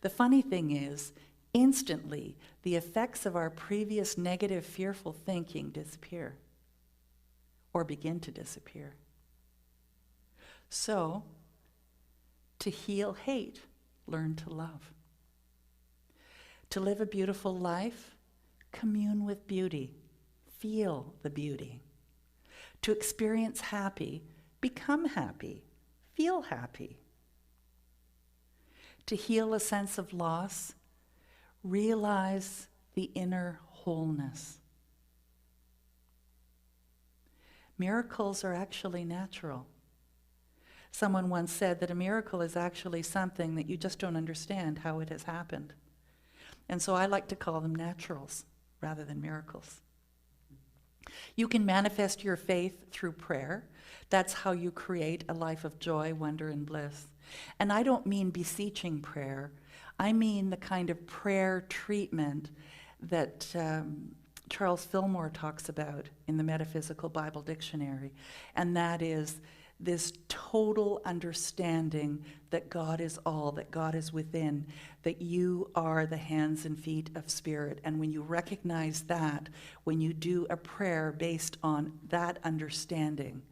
The funny thing is, instantly, the effects of our previous negative, fearful thinking disappear or begin to disappear. So, to heal hate, learn to love. To live a beautiful life, commune with beauty. Feel the beauty. To experience happy, become happy. Feel happy. To heal a sense of loss, realize the inner wholeness. Miracles are actually natural. Someone once said that a miracle is actually something that you just don't understand how it has happened. And so I like to call them naturals rather than miracles. You can manifest your faith through prayer. That's how you create a life of joy, wonder, and bliss. And I don't mean beseeching prayer. I mean the kind of prayer treatment that Charles Fillmore talks about in the Metaphysical Bible Dictionary. And that is this total understanding that God is all, that God is within, that you are the hands and feet of Spirit. And when you recognize that, when you do a prayer based on that understanding,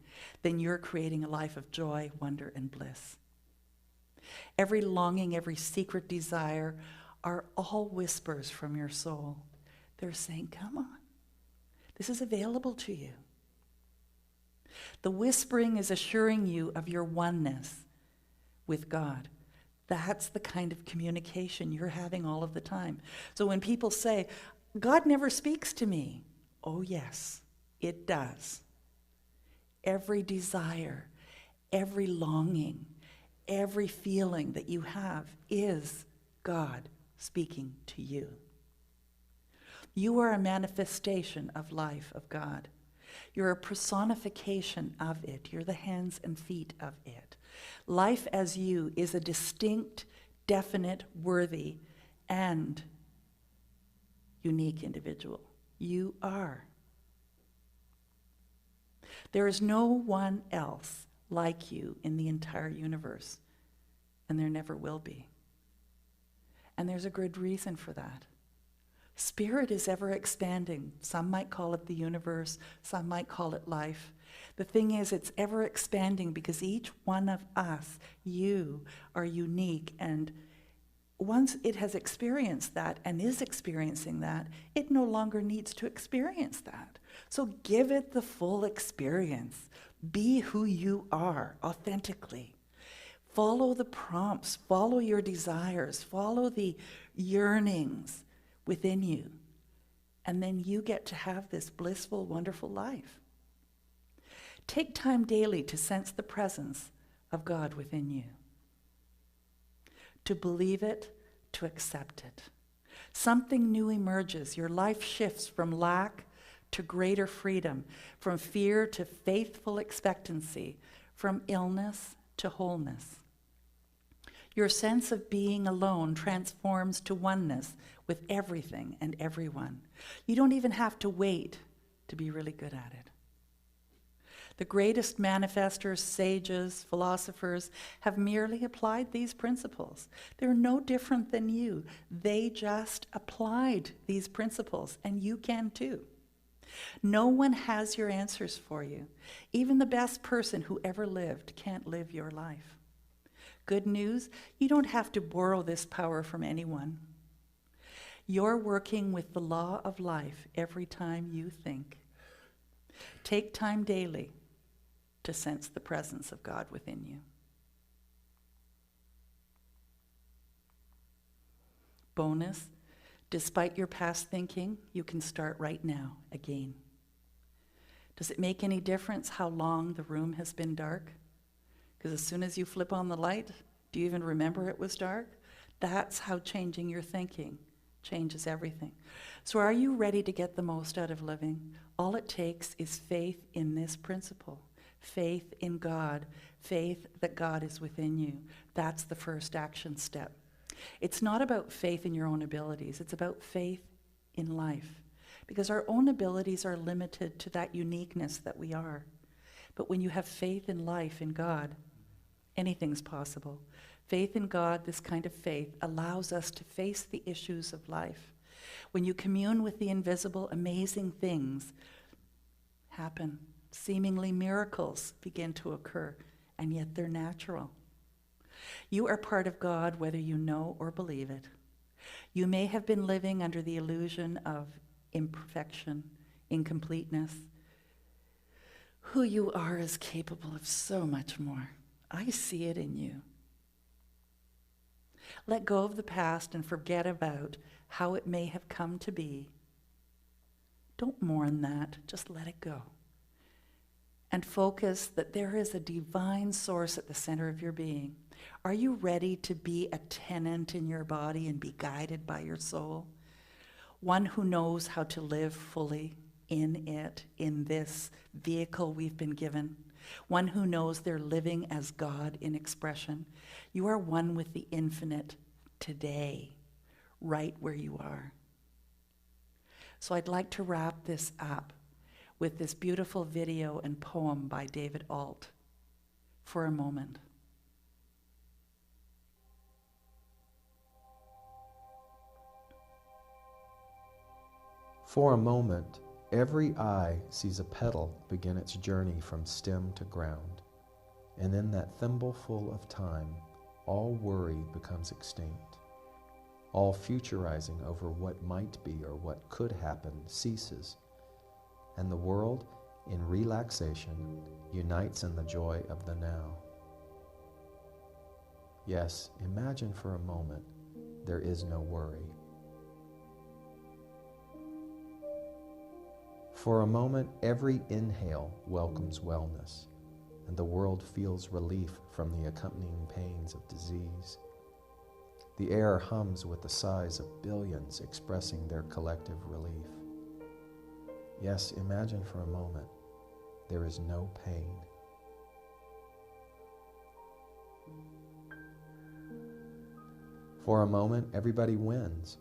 then you're creating a life of joy, wonder, and bliss. Every longing, every secret desire are all whispers from your soul. They're saying, come on, this is available to you. The whispering is assuring you of your oneness with God. That's the kind of communication you're having all of the time. So when people say, God never speaks to me, oh yes, it does. Every desire, every longing, every feeling that you have is God speaking to you. You are a manifestation of life of God. You're a personification of it. You're the hands and feet of it. Life as you is a distinct, definite, worthy, and unique individual. You are. There is no one else like you in the entire universe, and there never will be. And there's a good reason for that. Spirit is ever expanding. Some might call it the universe, some might call it life. The thing is, it's ever expanding because each one of us, you, are unique, and once it has experienced that and is experiencing that, it no longer needs to experience that. So give it the full experience. Be who you are authentically. Follow the prompts, follow your desires, follow the yearnings within you. And then you get to have this blissful, wonderful life. Take time daily to sense the presence of God within you. To believe it, to accept it. Something new emerges. Your life shifts from lack to greater freedom, from fear to faithful expectancy, from illness to wholeness. Your sense of being alone transforms to oneness with everything and everyone. You don't even have to wait to be really good at it. The greatest manifestors, sages, philosophers have merely applied these principles. They're no different than you. They just applied these principles, and you can too. No one has your answers for you. Even the best person who ever lived can't live your life. Good news, you don't have to borrow this power from anyone. You're working with the law of life every time you think. Take time daily to sense the presence of God within you. Bonus, despite your past thinking, you can start right now again. Does it make any difference how long the room has been dark? Because as soon as you flip on the light, do you even remember it was dark? That's how changing your thinking changes everything. So are you ready to get the most out of living? All it takes is faith in this principle. Faith in God, faith that God is within you. That's the first action step. It's not about faith in your own abilities. It's about faith in life. Because our own abilities are limited to that uniqueness that we are. But when you have faith in life, in God, anything's possible. Faith in God, this kind of faith, allows us to face the issues of life. When you commune with the invisible, amazing things happen. Seemingly miracles begin to occur, and yet they're natural. You are part of God whether you know or believe it. You may have been living under the illusion of imperfection, incompleteness. Who you are is capable of so much more. I see it in you. Let go of the past and forget about how it may have come to be. Don't mourn that, just let it go. And focus that there is a divine source at the center of your being. Are you ready to be a tenant in your body and be guided by your soul? One who knows how to live fully in it, in this vehicle we've been given. One who knows they're living as God in expression. You are one with the infinite today, right where you are. So I'd like to wrap this up with this beautiful video and poem by David Alt for a moment. For a moment, every eye sees a petal begin its journey from stem to ground, and in that thimbleful of time, all worry becomes extinct. All futurizing over what might be or what could happen ceases, and the world, in relaxation, unites in the joy of the now. Yes, imagine for a moment there is no worry. For a moment, every inhale welcomes wellness, and the world feels relief from the accompanying pains of disease. The air hums with the sighs of billions expressing their collective relief. Yes, imagine for a moment, there is no pain. For a moment, everybody wins,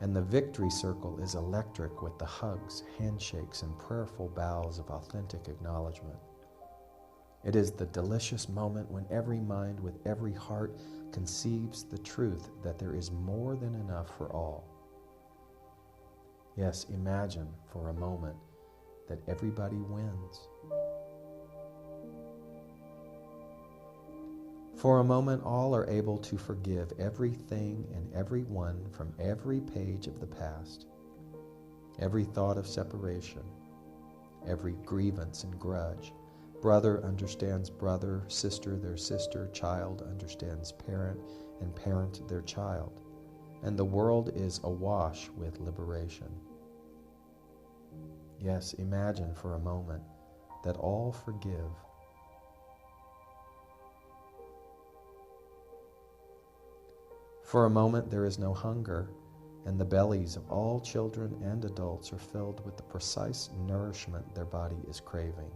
and the victory circle is electric with the hugs, handshakes, and prayerful bows of authentic acknowledgement. It is the delicious moment when every mind with every heart conceives the truth that there is more than enough for all. Yes, imagine for a moment that everybody wins. For a moment, all are able to forgive everything and everyone from every page of the past, every thought of separation, every grievance and grudge. Brother understands brother, sister their sister, child understands parent, and parent their child, and the world is awash with liberation. Yes, imagine for a moment that all forgive. For a moment there is no hunger, and the bellies of all children and adults are filled with the precise nourishment their body is craving.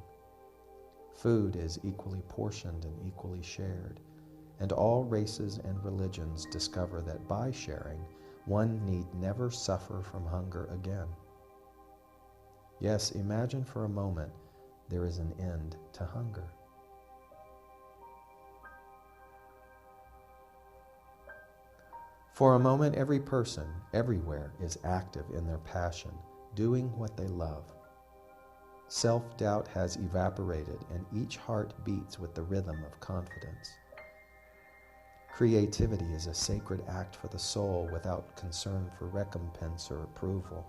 Food is equally portioned and equally shared, and all races and religions discover that by sharing, one need never suffer from hunger again. Yes, imagine for a moment there is an end to hunger. For a moment, every person, everywhere, is active in their passion, doing what they love. Self-doubt has evaporated, and each heart beats with the rhythm of confidence. Creativity is a sacred act for the soul without concern for recompense or approval.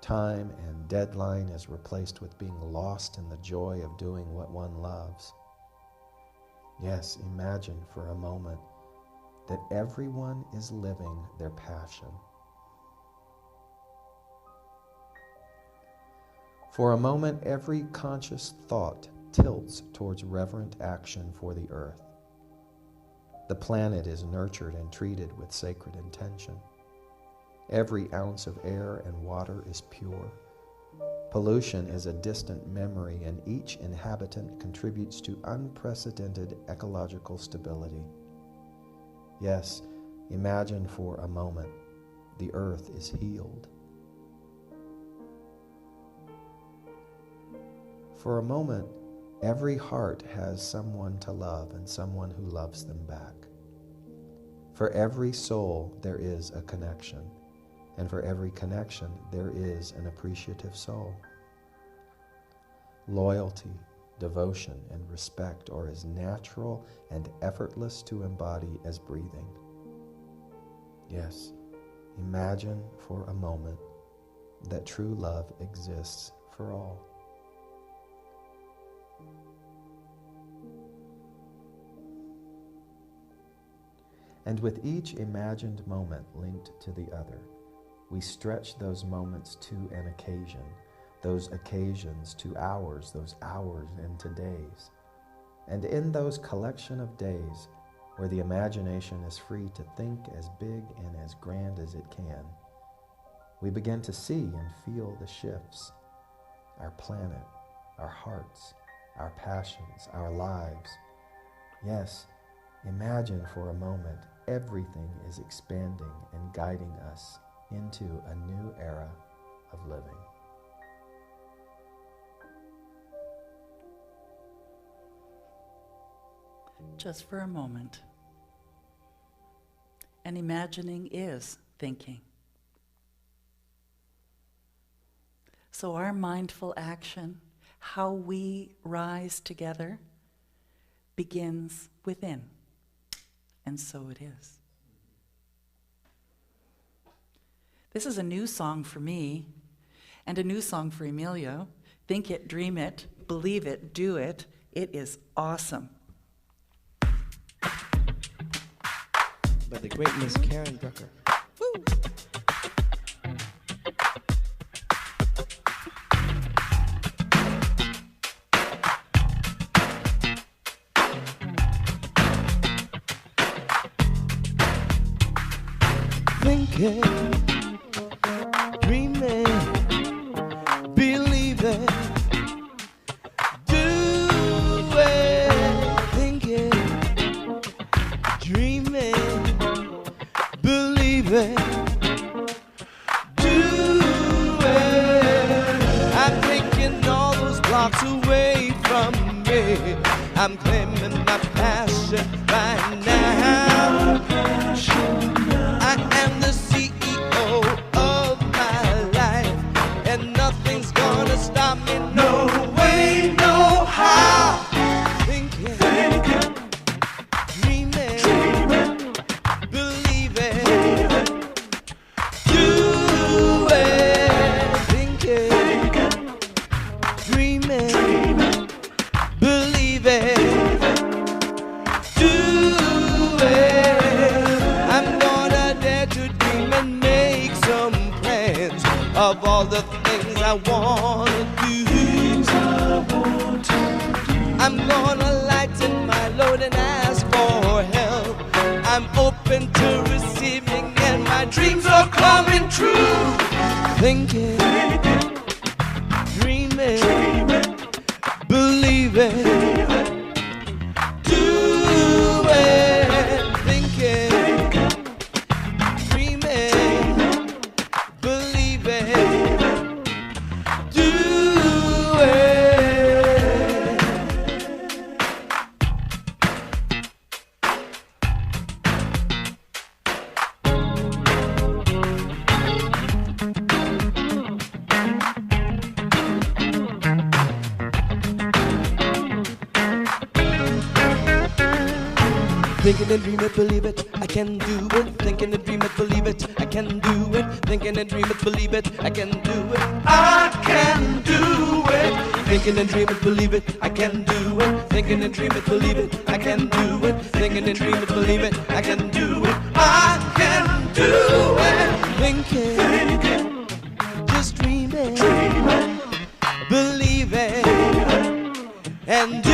Time and deadline is replaced with being lost in the joy of doing what one loves. Yes, imagine for a moment that everyone is living their passion. For a moment, every conscious thought tilts towards reverent action for the earth. The planet is nurtured and treated with sacred intention. Every ounce of air and water is pure. Pollution is a distant memory, and each inhabitant contributes to unprecedented ecological stability. Yes, imagine for a moment the earth is healed. For a moment, every heart has someone to love and someone who loves them back. For every soul, there is a connection. And for every connection, there is an appreciative soul. Loyalty, devotion, and respect are as natural and effortless to embody as breathing. Yes, imagine for a moment that true love exists for all. And with each imagined moment linked to the other, we stretch those moments to an occasion, those occasions to hours, those hours into days. And in those collection of days, where the imagination is free to think as big and as grand as it can, we begin to see and feel the shifts, our planet, our hearts, our passions, our lives. Yes, imagine for a moment everything is expanding and guiding us into a new era of living. Just for a moment. And imagining is thinking. So our mindful action, how we rise together, begins within. And so it is. This is a new song for me, and a new song for Emilio. Think it, dream it, believe it, do it. It is awesome. By the great Miss Karen Brucker. Woo! Thinking, dreaming, believing, do it. Thinking, dreaming, believing, do it. I'm taking all those blocks away from me. I'm claiming my passion right now. I am the CEO of my life, and nothing's gonna stop me. No way, no how. Thinking, dreaming, believing, do it. Thinking, dreaming, believing, do it. I'm gonna dare to dream and make some plans of all the things I wanna do. I'm gonna lighten my load and ask for help. I'm open to receiving, and my dreams are coming true. Thinking, dreaming, believing, do it. Thinking, dreaming, believing, do it. Thinking and dream it, believe it, I can do it. Thinking and dream it, believe it, I can do it. Thinking and dream it, believe it, I can do it. I can do it. Thinking and dream it, believe it, I can do it. Thinking and dream it, believe it, I can do it. Thinking and dream it, believe it, I can do it. I can do it. Thinking, just dreaming, believing, and do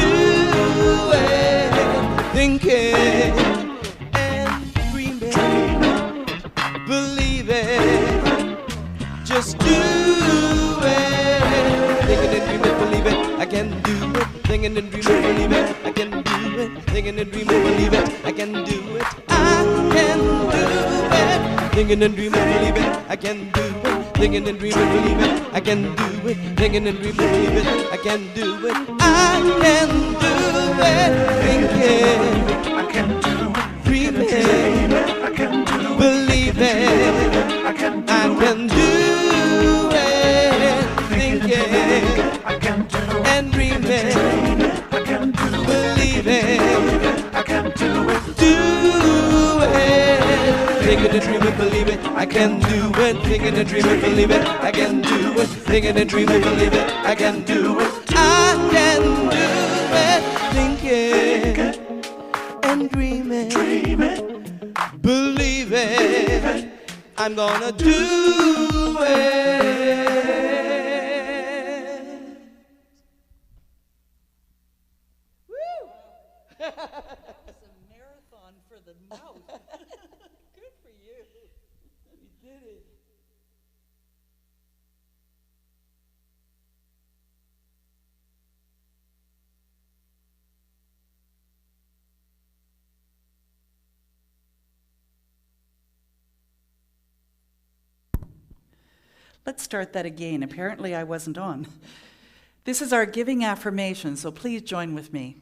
it. Thinking and dreaming, believing, just do it. Thinking and dreaming, believe it, I can do it. Thinking and dreaming, believe it, I can do it. I can do it. Thinking and dreaming, believe it, I can do it. Thinking and dreaming, believe it, I can do it. Thinking and dreaming, believe it, I can do it. I can do it. Thinking, I can do it. dreaming, I can do it. believe it, I can do I can do it. Thinking I can do it. and dreaming, I can do it. believing, I can do it. do it. Thinking and dreaming, believe it, I can do it. Thinking and dreaming, believe it, I can do it. Thinking and dreaming, believe it, I can do it. I can do it. Thinking and dreaming, believing, I'm gonna do it. It's a marathon for the mouth. Good for you. We did it. Let's start that again. Apparently I wasn't on. This is our giving affirmation, so please join with me.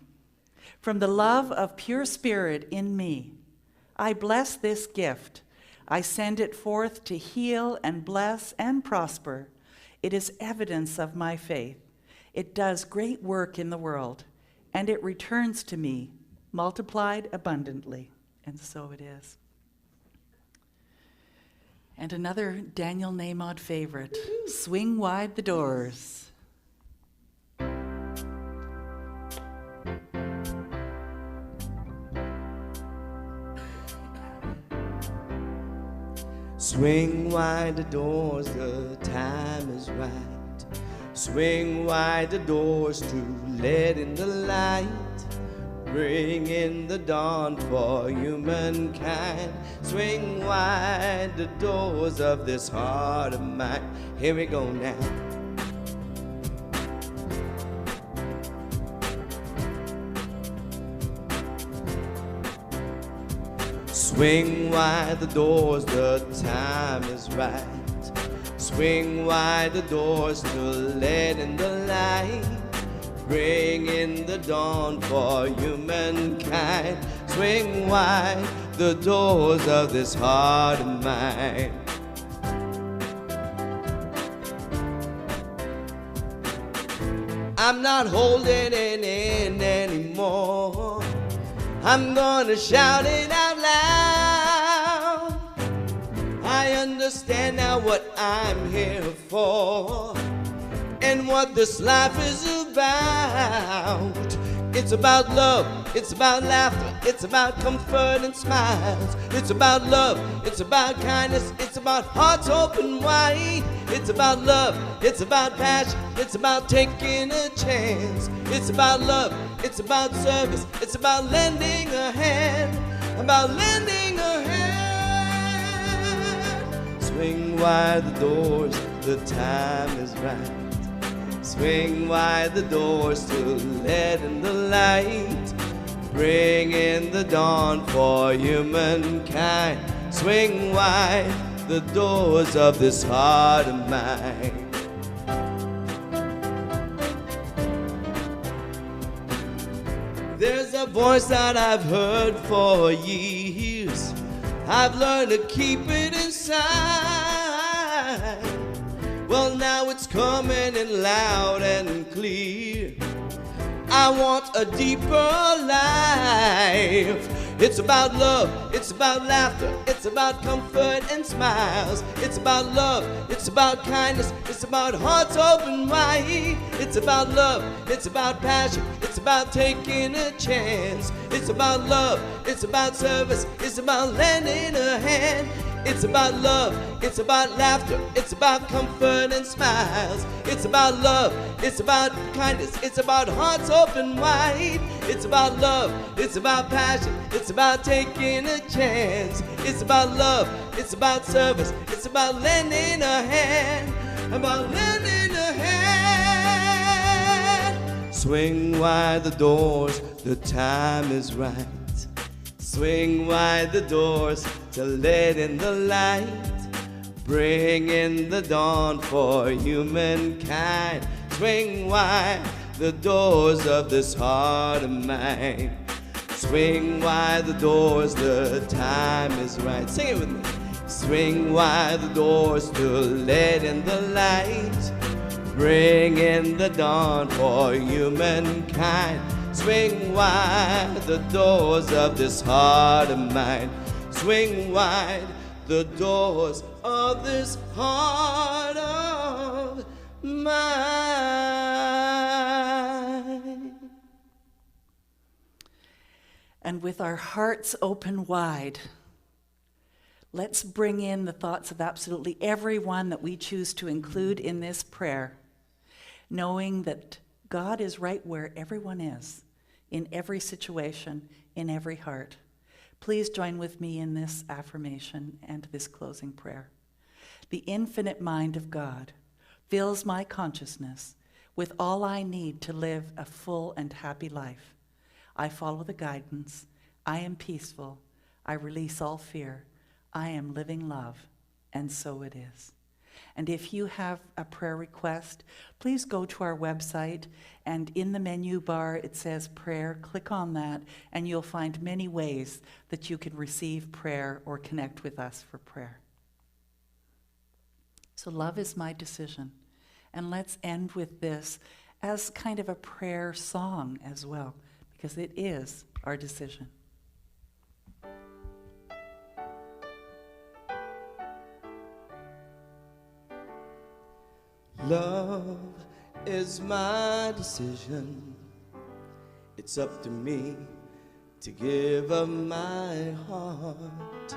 From the love of pure spirit in me, I bless this gift. I send it forth to heal and bless and prosper. It is evidence of my faith. It does great work in the world, and it returns to me multiplied abundantly. And so it is. And another Daniel Nahmod favorite, Swing Wide the Doors. Swing wide the doors, the time is right. Swing wide the doors to let in the light. Bring in the dawn for humankind. Swing wide the doors of this heart of mine. Here we go now. Swing wide the doors, the time is right. Swing wide the doors to let in the light. Bring in the dawn for humankind. Swing wide the doors of this heart of mine. I'm not holding it in anymore. I'm gonna shout it out loud. I understand now what I'm here for and what this life is about. It's about love, it's about laughter, it's about comfort and smiles. It's about love, it's about kindness, it's about hearts open wide. It's about love, it's about passion, it's about taking a chance. It's about love, it's about service, it's about lending a hand, about lending a hand. Swing wide the doors, the time is right. Swing wide the doors to let in the light. Bring in the dawn for humankind. Swing wide the doors of this heart of mine. There's a voice that I've heard for years. I've learned to keep it inside. Well, now it's coming in loud and clear. I want a deeper life. It's about love, it's about laughter, it's about comfort and smiles. It's about love, it's about kindness, it's about hearts open wide. It's about love, it's about passion, it's about taking a chance. It's about love, it's about service, it's about lending a hand. It's about love, it's about laughter, it's about comfort and smiles. It's about love, it's about kindness, it's about hearts open wide. It's about love, it's about passion, it's about taking a chance. It's about love, it's about service, it's about lending a hand, about lending a hand. Swing wide the doors, the time is right. Swing wide the doors to let in the light. Bring in the dawn for humankind. Swing wide the doors of this heart of mine. Swing wide the doors, the time is right. Sing it with me. Swing wide the doors to let in the light. Bring in the dawn for humankind. Swing wide the doors of this heart of mine. Swing wide the doors of this heart of mine. And with our hearts open wide, let's bring in the thoughts of absolutely everyone that we choose to include in this prayer, knowing that God is right where everyone is, in every situation, in every heart. Please join with me in this affirmation and this closing prayer. The infinite mind of God fills my consciousness with all I need to live a full and happy life. I follow the guidance. I am peaceful. I release all fear. I am living love, and so it is. And if you have a prayer request, please go to our website, and in the menu bar it says prayer. Click on that, and you'll find many ways that you can receive prayer or connect with us for prayer. So love is my decision. And let's end with this as kind of a prayer song as well, because it is our decision. Love is my decision. It's up to me to give up my heart.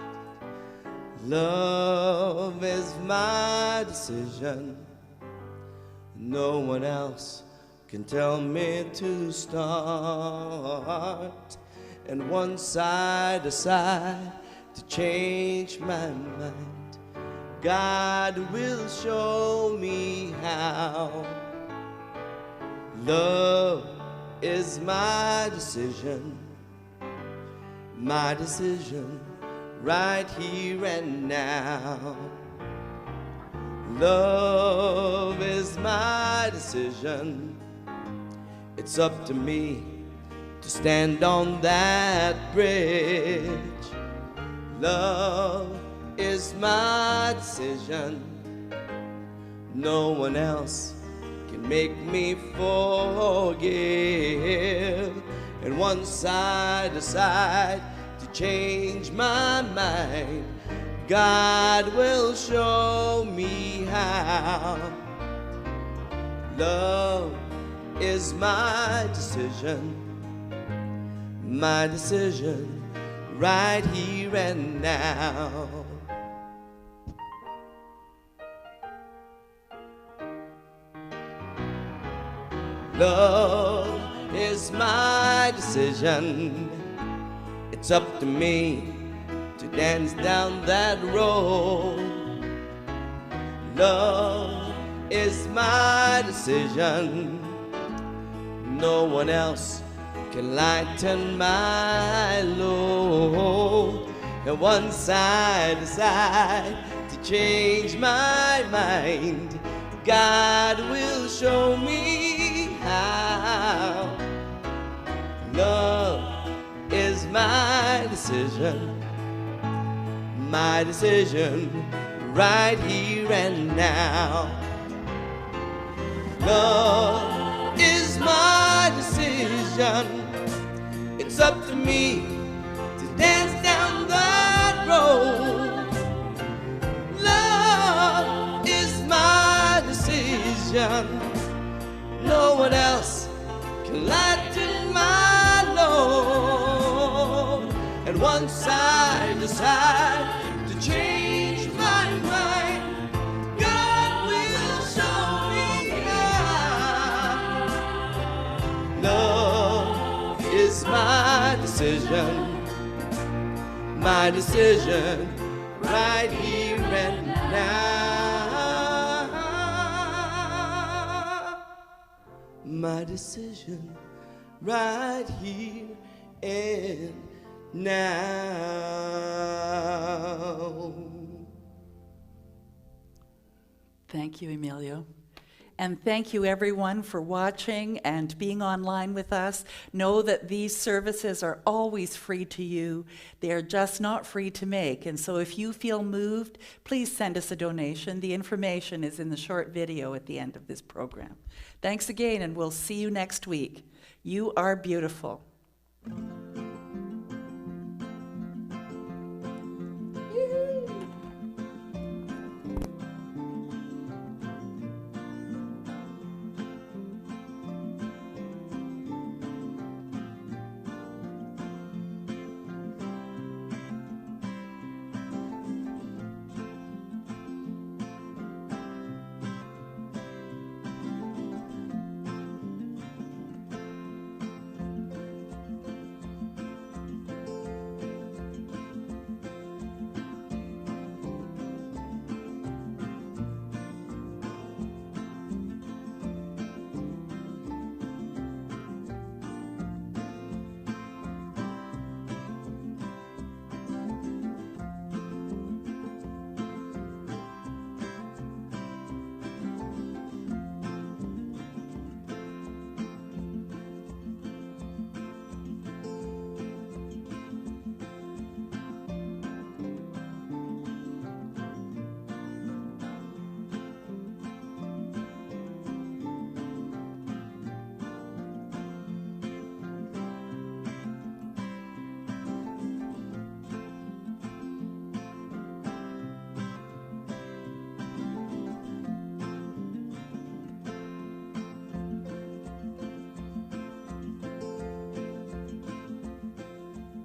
Love is my decision. No one else can tell me to start. And once I decide to change my mind, God will show me how. Love is my decision right here and now. Love is my decision. It's up to me to stand on that bridge. Love is my decision. No one else can make me forgive. And once I decide to change my mind, God will show me how. Love is my decision right here and now. Love is my decision. It's up to me to dance down that road. Love is my decision. No one else can lighten my load. And once I decide to change my mind, God will show me how. Love is my decision right here and now. Love is my decision. It's up to me to dance down that road. Love is my decision. No one else can lighten my load. And once I decide to change my mind, God will show me how. Love is my decision right here and now. my decision right here and now. Thank you, Emilio. And thank you, everyone, for watching and being online with us. Know that these services are always free to you. They are just not free to make. And so if you feel moved, please send us a donation. The information is in the short video at the end of this program. Thanks again, and we'll see you next week. You are beautiful.